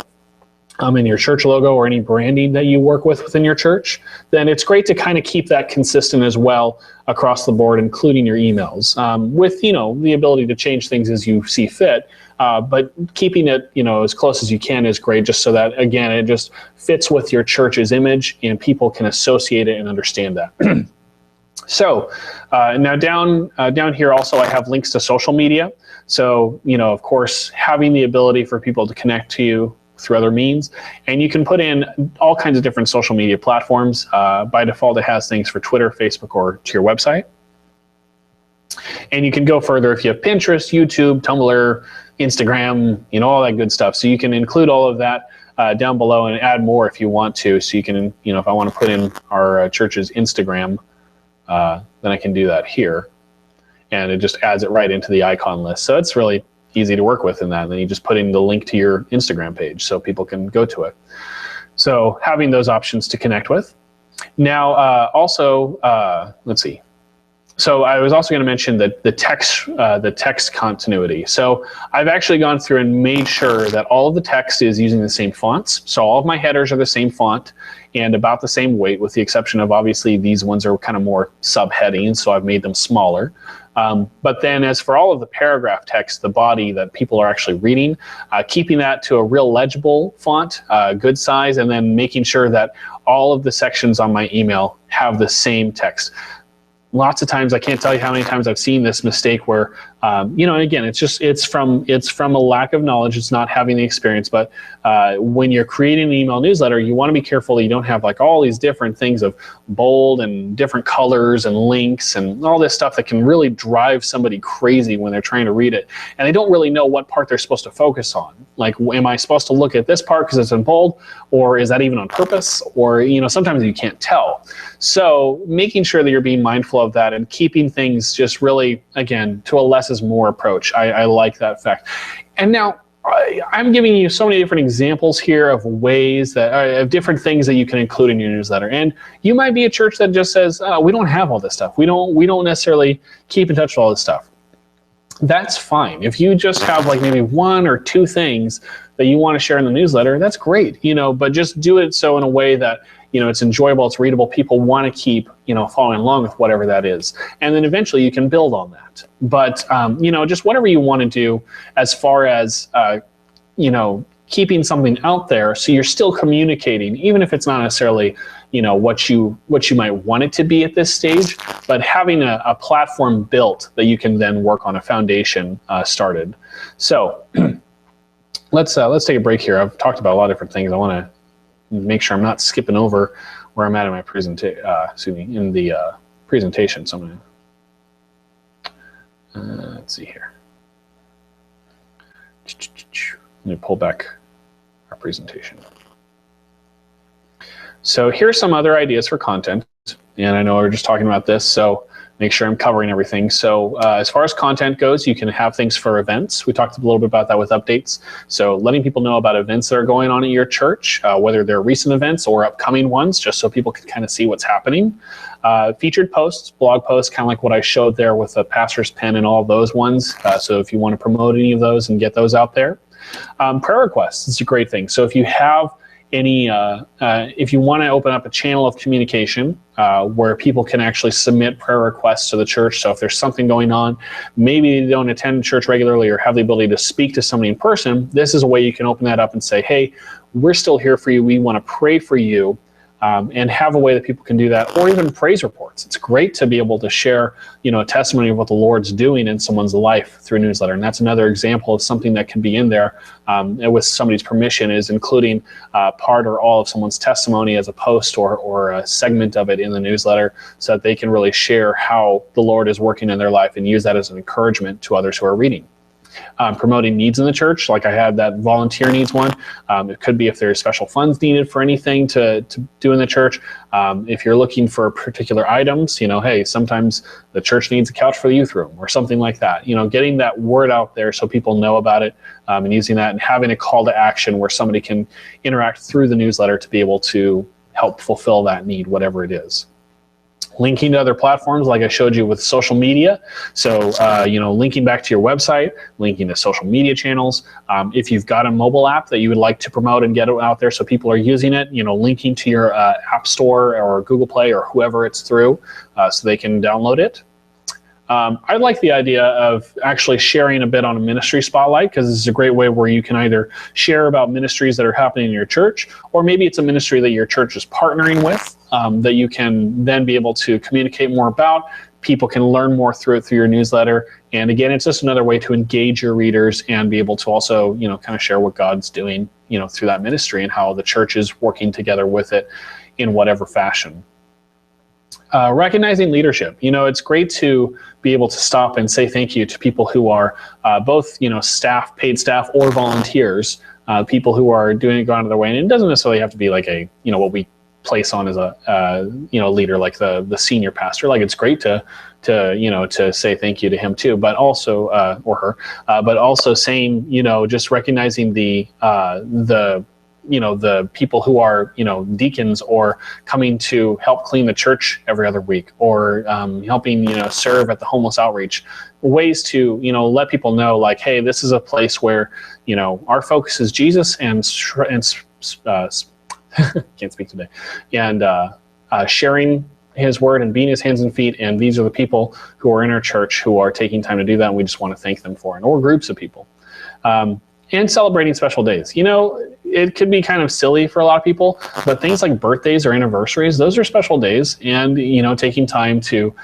in your church logo, or any branding that you work with within your church, then it's great to kind of keep that consistent as well across the board, including your emails, with the ability to change things as you see fit. But keeping it as close as you can is great, just so that, again, it just fits with your church's image and people can associate it and understand that. So now down here also I have links to social media. So of course, having the ability for people to connect to you through other means, and you can put in all kinds of different social media platforms. By default, it has things for Twitter, Facebook, or to your website. And you can go further if you have Pinterest, YouTube, Tumblr, Instagram, all that good stuff. So you can include all of that down below and add more if you want to. So you can, if I want to put in our church's Instagram, then I can do that here, and it just adds it right into the icon list. So it's really easy to work with in that. And then you just put in the link to your Instagram page so people can go to it. So having those options to connect with. Now, also, let's see. So I was also going to mention that the text continuity. So I've actually gone through and made sure that all of the text is using the same fonts. So all of my headers are the same font and about the same weight, with the exception of, obviously, these ones are kind of more subheadings, so I've made them smaller. But then as for all of the paragraph text, the body that people are actually reading, keeping that to a real legible font, good size, and then making sure that all of the sections on my email have the same text. Lots of times, I can't tell you how many times I've seen this mistake where, and again, it's from a lack of knowledge. It's not having the experience. But when you're creating an email newsletter, you want to be careful that you don't have like all these different things of bold and different colors and links and all this stuff that can really drive somebody crazy when they're trying to read it, and they don't really know what part they're supposed to focus on. Like, am I supposed to look at this part because it's in bold, or is that even on purpose? Or sometimes you can't tell. So making sure that you're being mindful of that and keeping things just really, again, to a less is more approach. I like that fact. And now I'm giving you so many different examples here of ways that of different things that you can include in your newsletter. And you might be a church that just says, we don't have all this stuff. We don't necessarily keep in touch with all this stuff. That's fine. If you just have like maybe one or two things that you want to share in the newsletter, that's great. But just do it so in a way that it's enjoyable, it's readable, people want to keep, following along with whatever that is. And then eventually you can build on that. But, just whatever you want to do as far as, keeping something out there so you're still communicating, even if it's not necessarily, what you might want it to be at this stage, but having a platform built that you can then work on, a foundation started. So let's take a break here. I've talked about a lot of different things. I want to make sure I'm not skipping over where I'm at in my presentation. In the presentation. So I'm gonna let's see here. Let me pull back our presentation. So here's some other ideas for content, and I know we're just talking about this, so make sure I'm covering everything. So as far as content goes, you can have things for events. We talked a little bit about that with updates. So letting people know about events that are going on at your church, whether they're recent events or upcoming ones, just so people can kind of see what's happening. Featured posts, blog posts, kind of like what I showed there with the pastor's pen and all those ones. So if you want to promote any of those and get those out there. Prayer requests, it's a great thing. So if you have any, if you want to open up a channel of communication where people can actually submit prayer requests to the church. So if there's something going on, maybe they don't attend church regularly or have the ability to speak to somebody in person, this is a way you can open that up and say, hey, we're still here for you. We want to pray for you. And have a way that people can do that, or even praise reports. It's great to be able to share, a testimony of what the Lord's doing in someone's life through a newsletter. And that's another example of something that can be in there and with somebody's permission, is including part or all of someone's testimony as a post or a segment of it in the newsletter, so that they can really share how the Lord is working in their life and use that as an encouragement to others who are reading. promoting needs in the church. Like I had that volunteer needs one. It could be if there's special funds needed for anything to do in the church. If you're looking for particular items, hey, sometimes the church needs a couch for the youth room or something like that. Getting that word out there so people know about it, and using that and having a call to action where somebody can interact through the newsletter to be able to help fulfill that need, whatever it is. Linking to other platforms like I showed you with social media. So, linking back to your website, linking to social media channels. If you've got a mobile app that you would like to promote and get it out there so people are using it, linking to your App Store or Google Play or whoever it's through so they can download it. I like the idea of actually sharing a bit on a ministry spotlight, because it's a great way where you can either share about ministries that are happening in your church, or maybe it's a ministry that your church is partnering with that you can then be able to communicate more about. People can learn more through your newsletter. And again, it's just another way to engage your readers and be able to also, kind of share what God's doing, through that ministry and how the church is working together with it in whatever fashion. Recognizing leadership. It's great to be able to stop and say thank you to people who are both, staff, paid staff, or volunteers, people who are doing it, going out of their way. And it doesn't necessarily have to be like a, what we place on as a, leader, like the senior pastor. Like it's great to say thank you to him too, but also, or her, but also saying, just recognizing the people who are, deacons or coming to help clean the church every other week, or helping, serve at the homeless outreach. Ways to, let people know, like, hey, this is a place where, our focus is Jesus and can't speak today, and sharing his word and being his hands and feet. And these are the people who are in our church who are taking time to do that. And we just want to thank them for it, or groups of people. And celebrating special days. It could be kind of silly for a lot of people, but things like birthdays or anniversaries, those are special days. And, taking time to,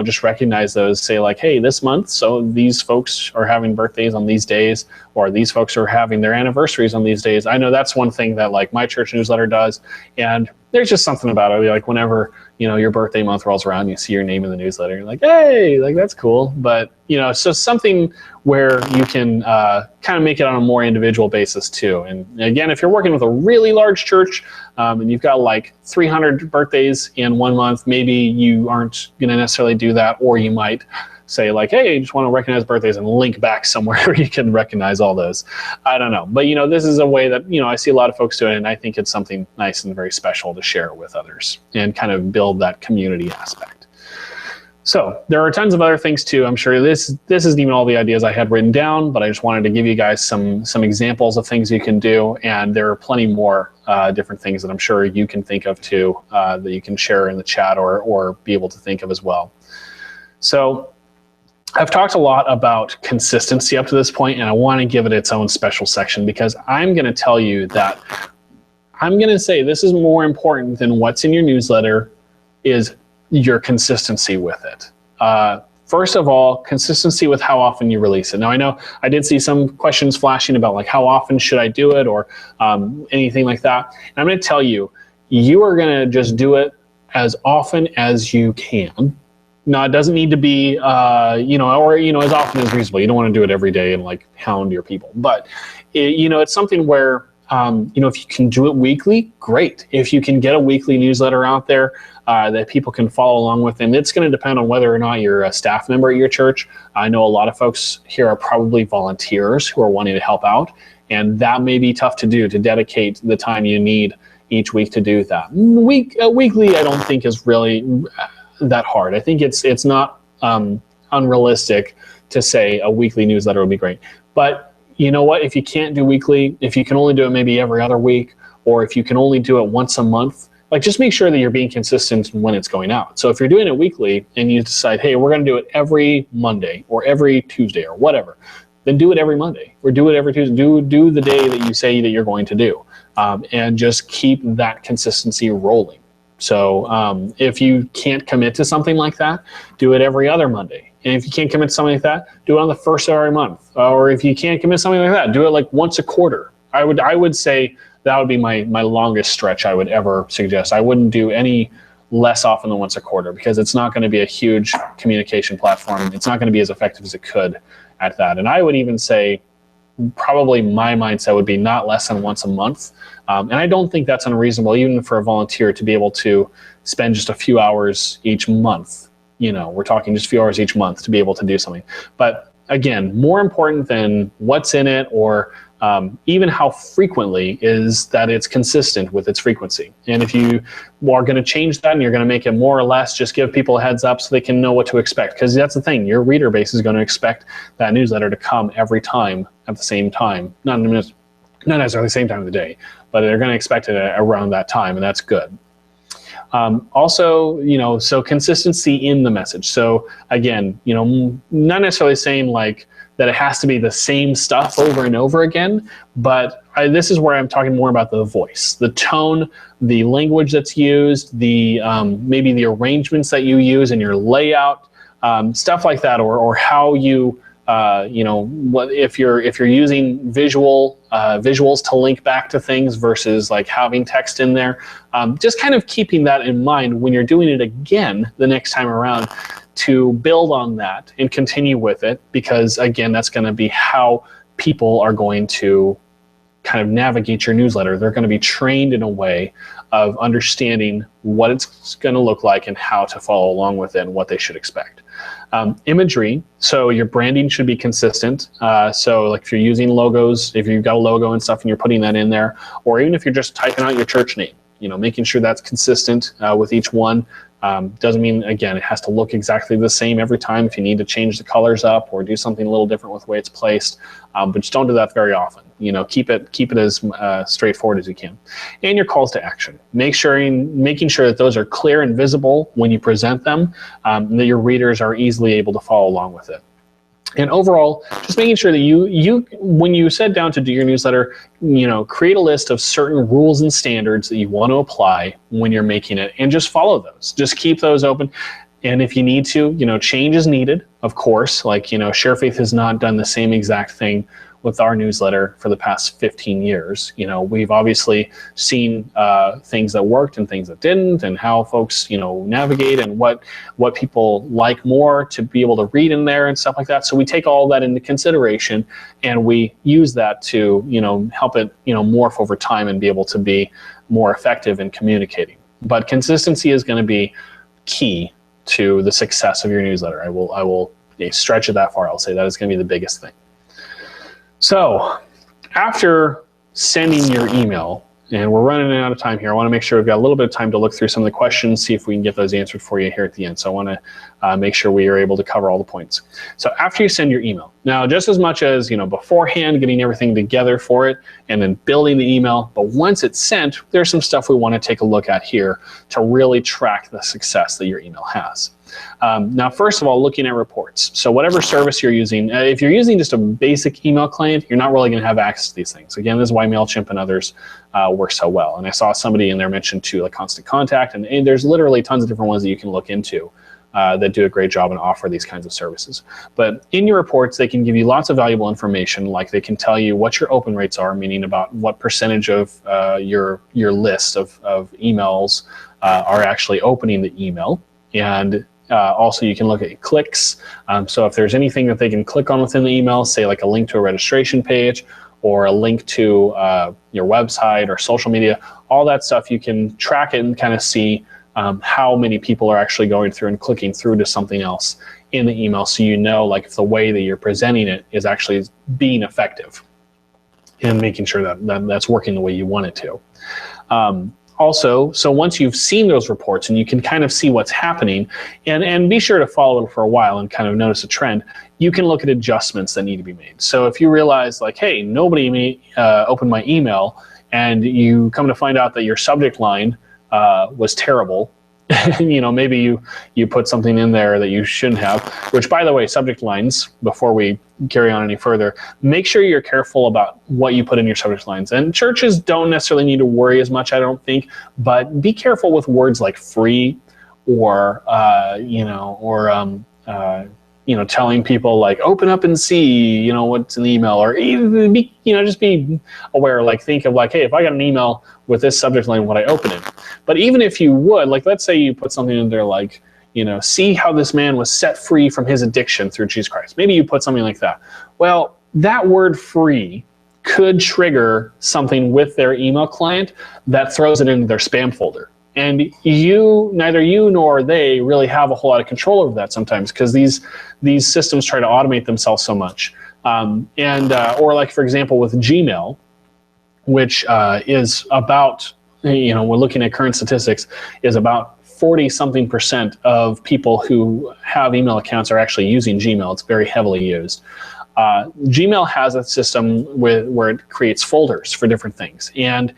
just recognize those, say like, hey, this month, so these folks are having birthdays on these days, or these folks are having their anniversaries on these days. I know that's one thing that like my church newsletter does. And there's just something about it. Like whenever, your birthday month rolls around, you see your name in the newsletter, you're like, hey, like that's cool. But, so something where you can kind of make it on a more individual basis too. And again, if you're working with a really large church and you've got like 300 birthdays in 1 month, maybe you aren't going to necessarily do that, or you might say like, hey, I just want to recognize birthdays and link back somewhere where you can recognize all those. I don't know. But, this is a way that, I see a lot of folks do it, and I think it's something nice and very special to share with others and kind of build that community aspect. So there are tons of other things too. I'm sure this isn't even all the ideas I had written down, but I just wanted to give you guys some examples of things you can do. And there are plenty more different things that I'm sure you can think of too, that you can share in the chat or be able to think of as well. So I've talked a lot about consistency up to this point, and I want to give it its own special section, because I'm going to tell you that I'm going to say this is more important than what's in your newsletter is your consistency with it. First of all, consistency with how often you release it. Now, I know I did see some questions flashing about like how often should I do it, or anything like that. And I'm going to tell you, you are going to just do it as often as you can. No, it doesn't need to be, or as often as reasonable. You don't want to do it every day and like hound your people. But, it's something where, if you can do it weekly, great. If you can get a weekly newsletter out there that people can follow along with, and it's going to depend on whether or not you're a staff member at your church. I know a lot of folks here are probably volunteers who are wanting to help out, and that may be tough to do, to dedicate the time you need each week to do that. Weekly, I don't think is really that hard. I think it's not unrealistic to say a weekly newsletter would be great. But you know what? If you can't do weekly, if you can only do it maybe every other week, or if you can only do it once a month, like just make sure that you're being consistent when it's going out. So if you're doing it weekly and you decide, hey, we're going to do it every Monday or every Tuesday or whatever, then do it every Monday or do it every Tuesday. Do the day that you say that you're going to do, and just keep that consistency rolling. So if you can't commit to something like that, do it every other Monday. And if you can't commit to something like that, do it on the first of every month. Or if you can't commit to something like that, do it like once a quarter. I would say that would be my longest stretch I would ever suggest. I wouldn't do any less often than once a quarter, because it's not going to be a huge communication platform. It's not going to be as effective as it could at that. And I would even say probably my mindset would be not less than once a month. And I don't think that's unreasonable, even for a volunteer, to be able to spend just a few hours each month. We're talking just a few hours each month to be able to do something. But again, more important than what's in it or even how frequently is that it's consistent with its frequency. And if you are going to change that and you're going to make it more or less, just give people a heads up so they can know what to expect. Because that's the thing, your reader base is going to expect that newsletter to come every time at the same time. Not necessarily the same time of the day, but they're going to expect it around that time, and that's good. Also, so consistency in the message. So again, not necessarily saying like that it has to be the same stuff over and over again, but this is where I'm talking more about the voice, the tone, the language that's used, the maybe the arrangements that you use in your layout, stuff like that, or how you what if you're using visuals to link back to things versus like having text in there, just kind of keeping that in mind when you're doing it again the next time around, to build on that and continue with it, because again, that's going to be how people are going to kind of navigate your newsletter. They're going to be trained in a way of understanding what it's going to look like and how to follow along with it and what they should expect. Imagery, so your branding should be consistent. So like if you're using logos, if you've got a logo and stuff and you're putting that in there, or even if you're just typing out your church name, making sure that's consistent with each one. Doesn't mean, again, it has to look exactly the same every time. If you need to change the colors up or do something a little different with the way it's placed, but just don't do that very often. Keep it as straightforward as you can. And your calls to action. Making sure that those are clear and visible when you present them, and that your readers are easily able to follow along with it. And overall, just making sure that you when you sit down to do your newsletter, create a list of certain rules and standards that you want to apply when you're making it, and just follow those. Just keep those open. And if you need to, change is needed, of course. Like, ShareFaith has not done the same exact thing with our newsletter for the past 15 years. We've obviously seen things that worked and things that didn't, and how folks, navigate, and what people like more to be able to read in there and stuff like that. So we take all that into consideration, and we use that to, help it, morph over time and be able to be more effective in communicating. But consistency is going to be key to the success of your newsletter. I will stretch it that far. I'll say that is going to be the biggest thing. So after sending your email, and we're running out of time here, I want to make sure we've got a little bit of time to look through some of the questions, see if we can get those answered for you here at the end. So I want to make sure we are able to cover all the points. So after you send your email, now just as much as beforehand, getting everything together for it and then building the email, but once it's sent, there's some stuff we want to take a look at here to really track the success that your email has. Now, first of all, looking at reports. So whatever service you're using, if you're using just a basic email client, you're not really going to have access to these things. Again, this is why MailChimp and others work so well. And I saw somebody in there mention too, like Constant Contact, and there's literally tons of different ones that you can look into that do a great job and offer these kinds of services. But in your reports, they can give you lots of valuable information, like they can tell you what your open rates are, meaning about what percentage of your list of emails are actually opening the email. And also, you can look at clicks. So if there's anything that they can click on within the email, say like a link to a registration page or a link to your website or social media, all that stuff, you can track it and kind of see how many people are actually going through and clicking through to something else in the email, so like if the way that you're presenting it is actually being effective and making sure that that's working the way you want it to. Also, so once you've seen those reports and you can kind of see what's happening, and be sure to follow it for a while and kind of notice a trend, you can look at adjustments that need to be made. So if you realize like, hey, nobody opened my email, and you come to find out that your subject line was terrible, maybe you put something in there that you shouldn't have, which, by the way, subject lines, before we carry on any further, make sure you're careful about what you put in your subject lines. And churches don't necessarily need to worry as much, I don't think, but be careful with words like free or telling people like open up and see, what's in the email, or even be, just be aware, like think of like, hey, if I got an email with this subject line, would I open it? But even if you would, like, let's say you put something in there like, see how this man was set free from his addiction through Jesus Christ. Maybe you put something like that. Well, that word free could trigger something with their email client that throws it into their spam folder. And neither you nor they really have a whole lot of control over that sometimes, because these systems try to automate themselves so much. Or like, for example, with Gmail, which is about, we're looking at current statistics, is about 40-something% of people who have email accounts are actually using Gmail. It's very heavily used. Gmail has a system where it creates folders for different things. And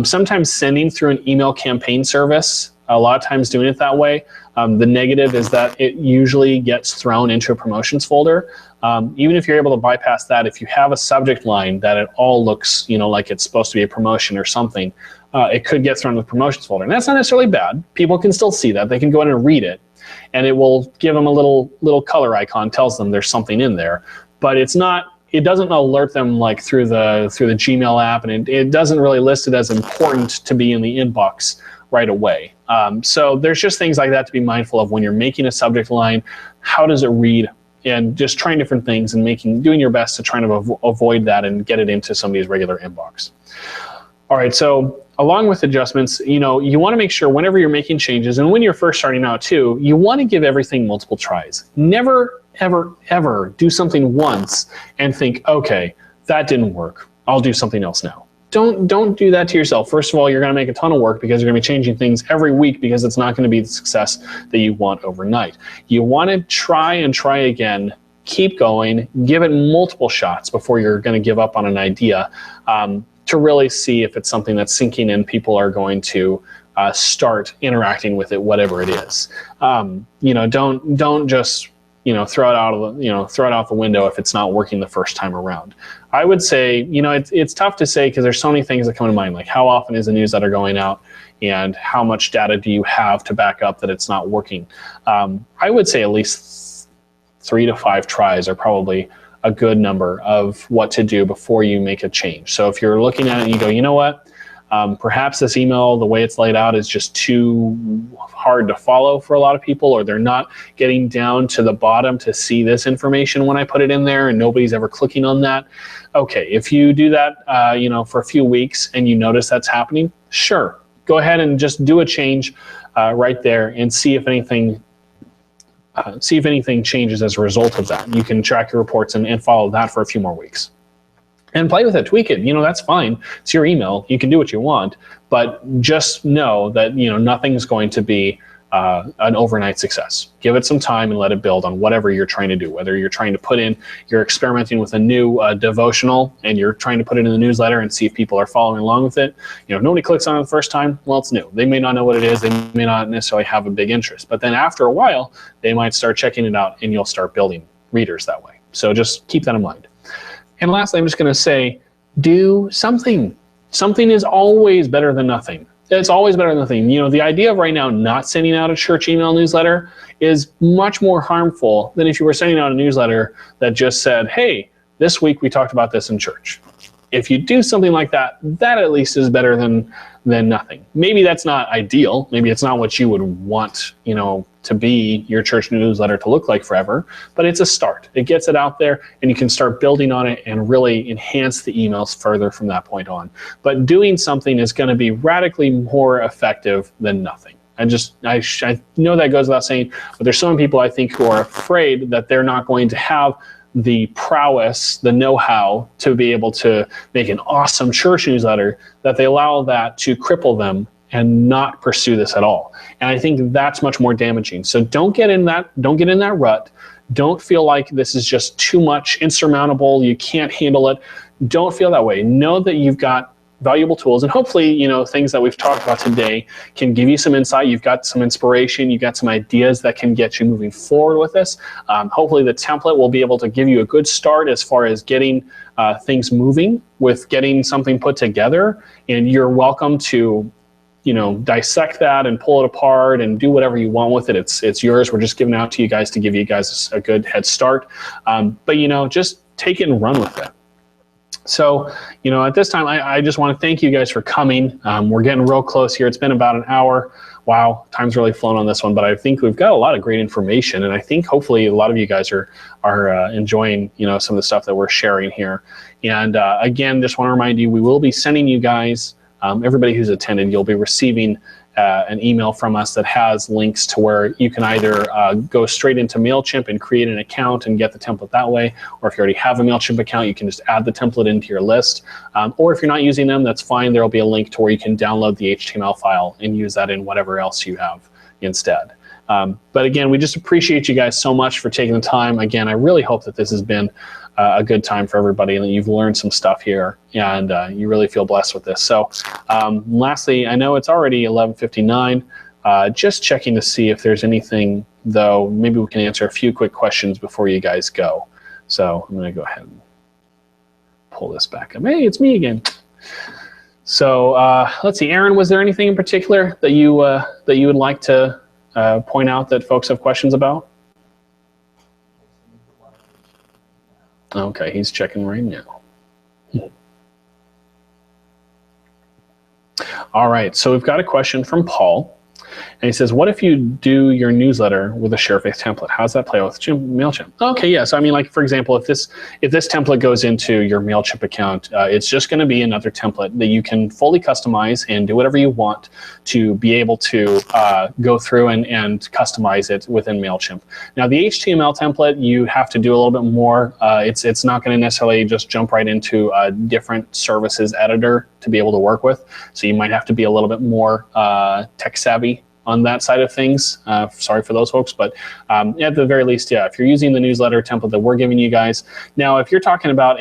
sometimes sending through an email campaign service, a lot of times doing it that way, the negative is that it usually gets thrown into a promotions folder. Even if you're able to bypass that, if you have a subject line that it all looks, like it's supposed to be a promotion or something, it could get thrown in the promotions folder. And that's not necessarily bad. People can still see that. They can go in and read it, and it will give them a little color icon, tells them there's something in there. But it doesn't alert them like through the Gmail app, and it doesn't really list it as important to be in the inbox right away. So there's just things like that to be mindful of when you're making a subject line. How does it read? And just trying different things and doing your best to try to avoid that and get it into somebody's regular inbox. All right, so along with adjustments, you want to make sure whenever you're making changes, and when you're first starting out too, you want to give everything multiple tries. Never, ever, ever do something once and think, okay, that didn't work, I'll do something else now. Don't do that to yourself. First of all, you're going to make a ton of work because you're going to be changing things every week, because it's not going to be the success that you want overnight. You want to try and try again, keep going, give it multiple shots before you're going to give up on an idea, to really see if it's something that's sinking in. People are going to start interacting with it, whatever it is. Don't just throw it out the window if it's not working the first time around. I would say, it's tough to say because there's so many things that come to mind, like how often is the newsletter going out and how much data do you have to back up that it's not working. I would say at least 3 to 5 tries are probably a good number of what to do before you make a change. So if you're looking at it and you go, you know what, perhaps this email, the way it's laid out, is just too hard to follow for a lot of people, or they're not getting down to the bottom to see this information when I put it in there and nobody's ever clicking on that. Okay, if you do that for a few weeks and you notice that's happening, sure, go ahead and just do a change right there and see if anything changes as a result of that. You can track your reports and follow that for a few more weeks. And play with it, tweak it, that's fine. It's your email, you can do what you want, but just know that, nothing's going to be an overnight success. Give it some time and let it build on whatever you're trying to do. Whether you're trying to you're experimenting with a new devotional and you're trying to put it in the newsletter and see if people are following along with it. If nobody clicks on it the first time, well, it's new. They may not know what it is. They may not necessarily have a big interest, but then after a while, they might start checking it out and you'll start building readers that way. So just keep that in mind. And lastly, I'm just going to say, do something. Something is always better than nothing. It's always better than nothing. The idea of right now not sending out a church email newsletter is much more harmful than if you were sending out a newsletter that just said, hey, this week we talked about this in church. If you do something like that, that at least is better than nothing. Maybe that's not ideal. Maybe it's not what you would want, to be your church newsletter to look like forever, but it's a start. It gets it out there and you can start building on it and really enhance the emails further from that point on. But doing something is going to be radically more effective than nothing. I know that goes without saying, but there's so many people I think who are afraid that they're not going to have the prowess, the know-how to be able to make an awesome church newsletter, that they allow that to cripple them and not pursue this at all. And I think that's much more damaging. So don't get in that rut. Don't feel like this is just too much, insurmountable, you can't handle it. Don't feel that way. Know that you've got valuable tools, and hopefully, things that we've talked about today can give you some insight. You've got some inspiration, you've got some ideas that can get you moving forward with this. Hopefully the template will be able to give you a good start as far as getting things moving with getting something put together. And you're welcome to dissect that and pull it apart and do whatever you want with it. It's yours. We're just giving it out to you guys to give you guys a good head start. But just take it and run with it. So, at this time, I just want to thank you guys for coming. We're getting real close here. It's been about an hour. Wow, time's really flown on this one, but I think we've got a lot of great information, and I think hopefully a lot of you guys are enjoying some of the stuff that we're sharing here. And again, just want to remind you, we will be sending you guys, everybody who's attended, you'll be receiving an email from us that has links to where you can either go straight into MailChimp and create an account and get the template that way, or if you already have a MailChimp account, you can just add the template into your list. Or if you're not using them, that's fine. There will be a link to where you can download the HTML file and use that in whatever else you have instead. But again, we just appreciate you guys so much for taking the time. Again, I really hope that this has been a good time for everybody and that you've learned some stuff here and you really feel blessed with this. So lastly, I know it's already 11:59. Just checking to see if there's anything, though, maybe we can answer a few quick questions before you guys go. So I'm going to go ahead and pull this back up. Hey, it's me again. So let's see, Aaron, was there anything in particular that you would like to point out that folks have questions about? Okay, he's checking right now. All right, so we've got a question from Paul. And he says, what if you do your newsletter with a ShareFaith template? How does that play with MailChimp? Okay, yeah, so I mean, like, for example, if this template goes into your MailChimp account, it's just going to be another template that you can fully customize and do whatever you want to be able to go through and customize it within MailChimp. Now, the HTML template, you have to do a little bit more. It's not going to necessarily just jump right into a different services editor to be able to work with. So you might have to be a little bit more tech savvy on that side of things. Sorry for those folks, but at the very least, yeah, if you're using the newsletter template that we're giving you guys. Now, if you're talking about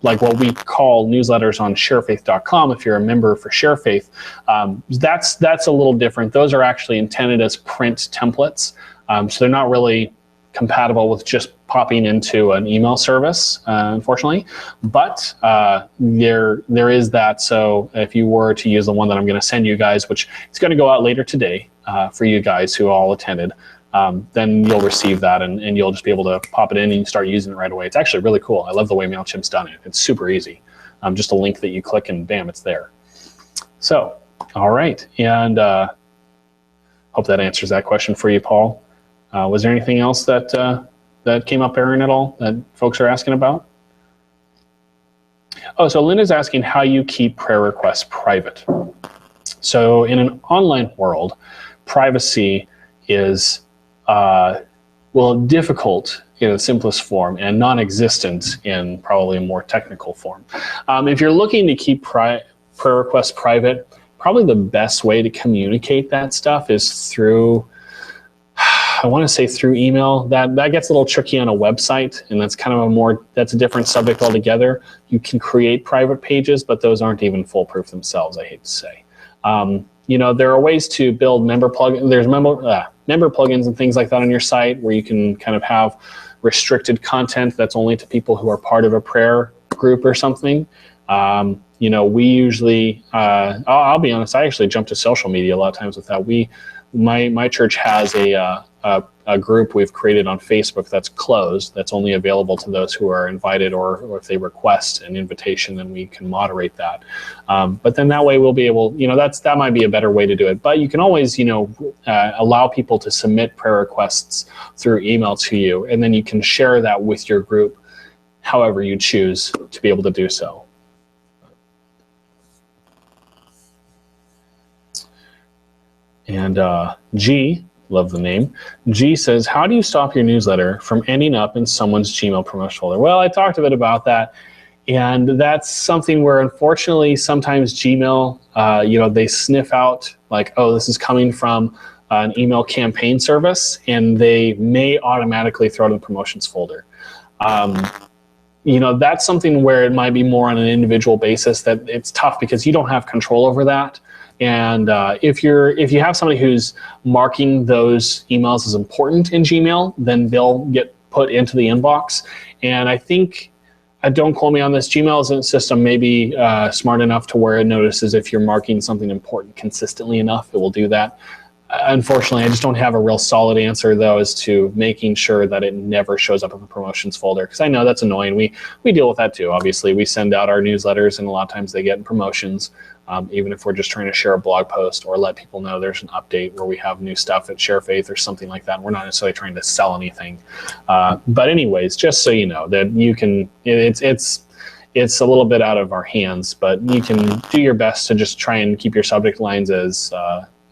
like what we call newsletters on sharefaith.com, if you're a member for ShareFaith, that's a little different. Those are actually intended as print templates. So they're not really compatible with just popping into an email service, unfortunately. But there is that. So if you were to use the one that I'm going to send you guys, which is going to go out later today for you guys who all attended, then you'll receive that and you'll just be able to pop it in and start using it right away. It's actually really cool. I love the way MailChimp's done it. It's super easy. Just a link that you click and bam, it's there. So, all right. And hope that answers that question for you, Paul. Was there anything else that came up, Aaron, at all that folks are asking about? Oh, so Linda's asking how you keep prayer requests private. So in an online world, privacy is, difficult in its simplest form and non-existent in probably a more technical form. If you're looking to keep prayer requests private, probably the best way to communicate that stuff is through, I want to say through email. That gets a little tricky on a website, and that's kind of that's a different subject altogether. You can create private pages, but those aren't even foolproof themselves, I hate to say. There are ways to build member plugins. There's member plugins and things like that on your site where you can kind of have restricted content that's only to people who are part of a prayer group or something. We usually, I'll be honest, I actually jump to social media a lot of times with that. My church has a group we've created on Facebook that's closed, that's only available to those who are invited, or if they request an invitation, then we can moderate that. But then that way we'll be able, that might be a better way to do it. But you can always, allow people to submit prayer requests through email to you, and then you can share that with your group however you choose to be able to do so. And G, love the name, G says, how do you stop your newsletter from ending up in someone's Gmail promotion folder? Well, I talked a bit about that, and that's something where unfortunately sometimes Gmail, they sniff out like, oh, this is coming from an email campaign service, and they may automatically throw it in the promotions folder. That's something where it might be more on an individual basis that it's tough because you don't have control over that. And if you have somebody who's marking those emails as important in Gmail, then they'll get put into the inbox. And I think don't quote me on this. Gmail's system may be smart enough to where it notices if you're marking something important consistently enough, it will do that. Unfortunately, I just don't have a real solid answer, though, as to making sure that it never shows up in the promotions folder, because I know that's annoying. We deal with that too. Obviously, we send out our newsletters, and a lot of times they get in promotions, even if we're just trying to share a blog post or let people know there's an update where we have new stuff at Share Faith or something like that. We're not necessarily trying to sell anything. But anyways, just so you know that you can, it's a little bit out of our hands, but you can do your best to just try and keep your subject lines as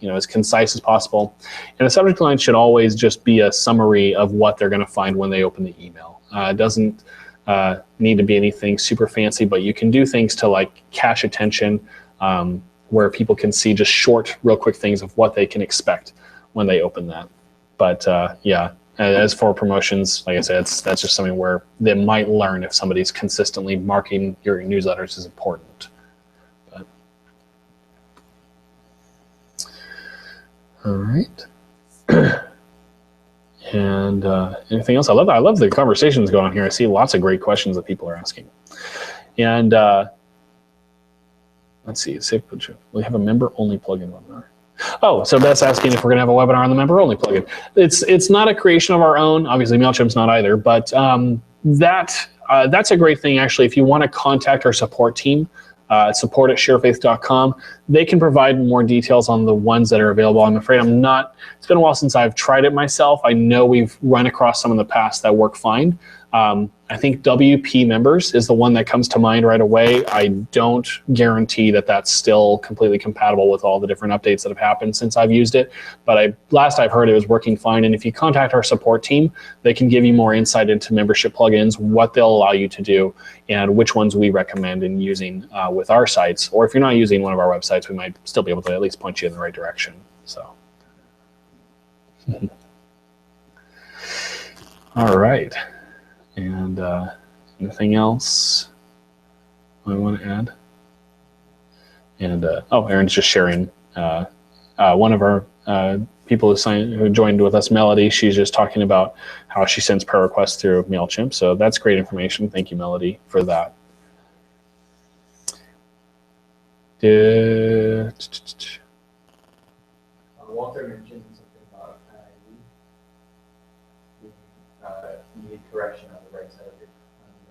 as concise as possible. And the subject line should always just be a summary of what they're going to find when they open the email. It doesn't need to be anything super fancy, but you can do things to like catch attention, where people can see just short, real quick things of what they can expect when they open that. But yeah, as for promotions, like I said, that's just something where they might learn if somebody's consistently marking your newsletters as important. All right. And anything else? I love the conversations going on here. I see lots of great questions that people are asking. And let's see. We have a member-only plugin webinar. Oh, so Beth's asking if we're going to have a webinar on the member-only plugin. It's not a creation of our own. Obviously, MailChimp's not either. But that's a great thing, actually. If you want to contact our support team, support@sharefaith.com. They can provide more details on the ones that are available. I'm afraid it's been a while since I've tried it myself. I know we've run across some in the past that work fine. I think WP members is the one that comes to mind right away. I don't guarantee that that's still completely compatible with all the different updates that have happened since I've used it, but last I've heard it was working fine. And if you contact our support team, they can give you more insight into membership plugins, what they'll allow you to do, and which ones we recommend in using with our sites. Or if you're not using one of our websites, we might still be able to at least point you in the right direction. So, all right. And anything else I want to add? And Aaron's just sharing one of our people who joined with us, Melody. She's just talking about how she sends prayer requests through MailChimp. So that's great information. Thank you, Melody, for that. Walter mentioned something about you need correction on the right side of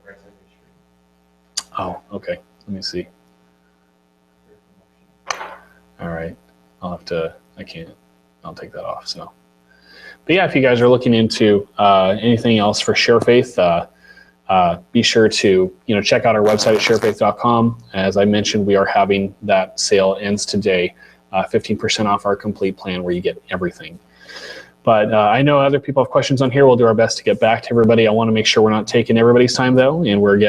your screen. Oh, okay. Let me see. All right. I'll take that off. So, but yeah, if you guys are looking into anything else for Share Faith, be sure to check out our website at sharefaith.com. As I mentioned, we are having that sale ends today, 15% off our complete plan where you get everything. But I know other people have questions on here. We'll do our best to get back to everybody. I want to make sure we're not taking everybody's time though, and we're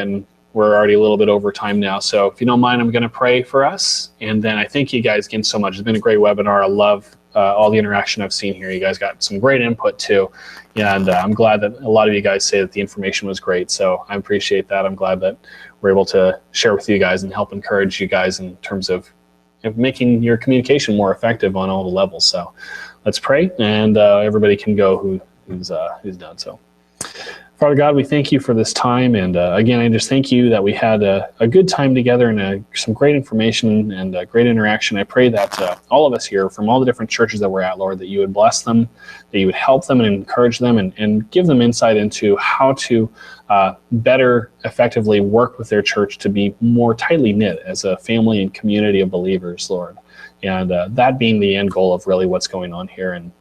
already a little bit over time now. So if you don't mind, I'm going to pray for us. And then I thank you guys again so much. It's been a great webinar. I love all the interaction I've seen here. You guys got some great input too. And I'm glad that a lot of you guys say that the information was great. So I appreciate that. I'm glad that we're able to share with you guys and help encourage you guys in terms of making your communication more effective on all the levels. So let's pray, and everybody can go who's done so. Father God, we thank you for this time, and again, I just thank you that we had a good time together and some great information and great interaction. I pray that all of us here from all the different churches that we're at, Lord, that you would bless them, that you would help them and encourage them and give them insight into how to better effectively work with their church to be more tightly knit as a family and community of believers, Lord. And that being the end goal of really what's going on here. And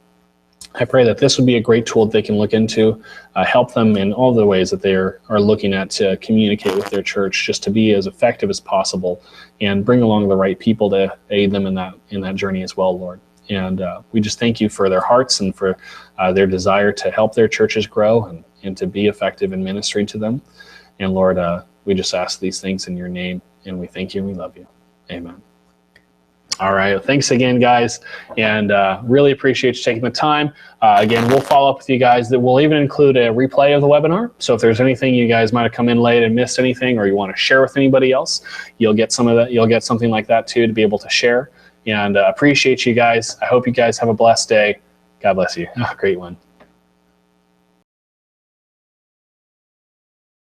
I pray that this would be a great tool that they can look into, help them in all the ways that they are looking at to communicate with their church, just to be as effective as possible and bring along the right people to aid them in that journey as well, Lord. And we just thank you for their hearts and for their desire to help their churches grow and to be effective in ministry to them. And Lord, we just ask these things in your name, and we thank you and we love you. Amen. All right. Thanks again, guys. And really appreciate you taking the time. Again, we'll follow up with you guys. That we'll even include a replay of the webinar. So if there's anything you guys might have come in late and missed anything, or you want to share with anybody else, you'll get some of that. You'll get something like that too to be able to share. And appreciate you guys. I hope you guys have a blessed day. God bless you. Oh, great one.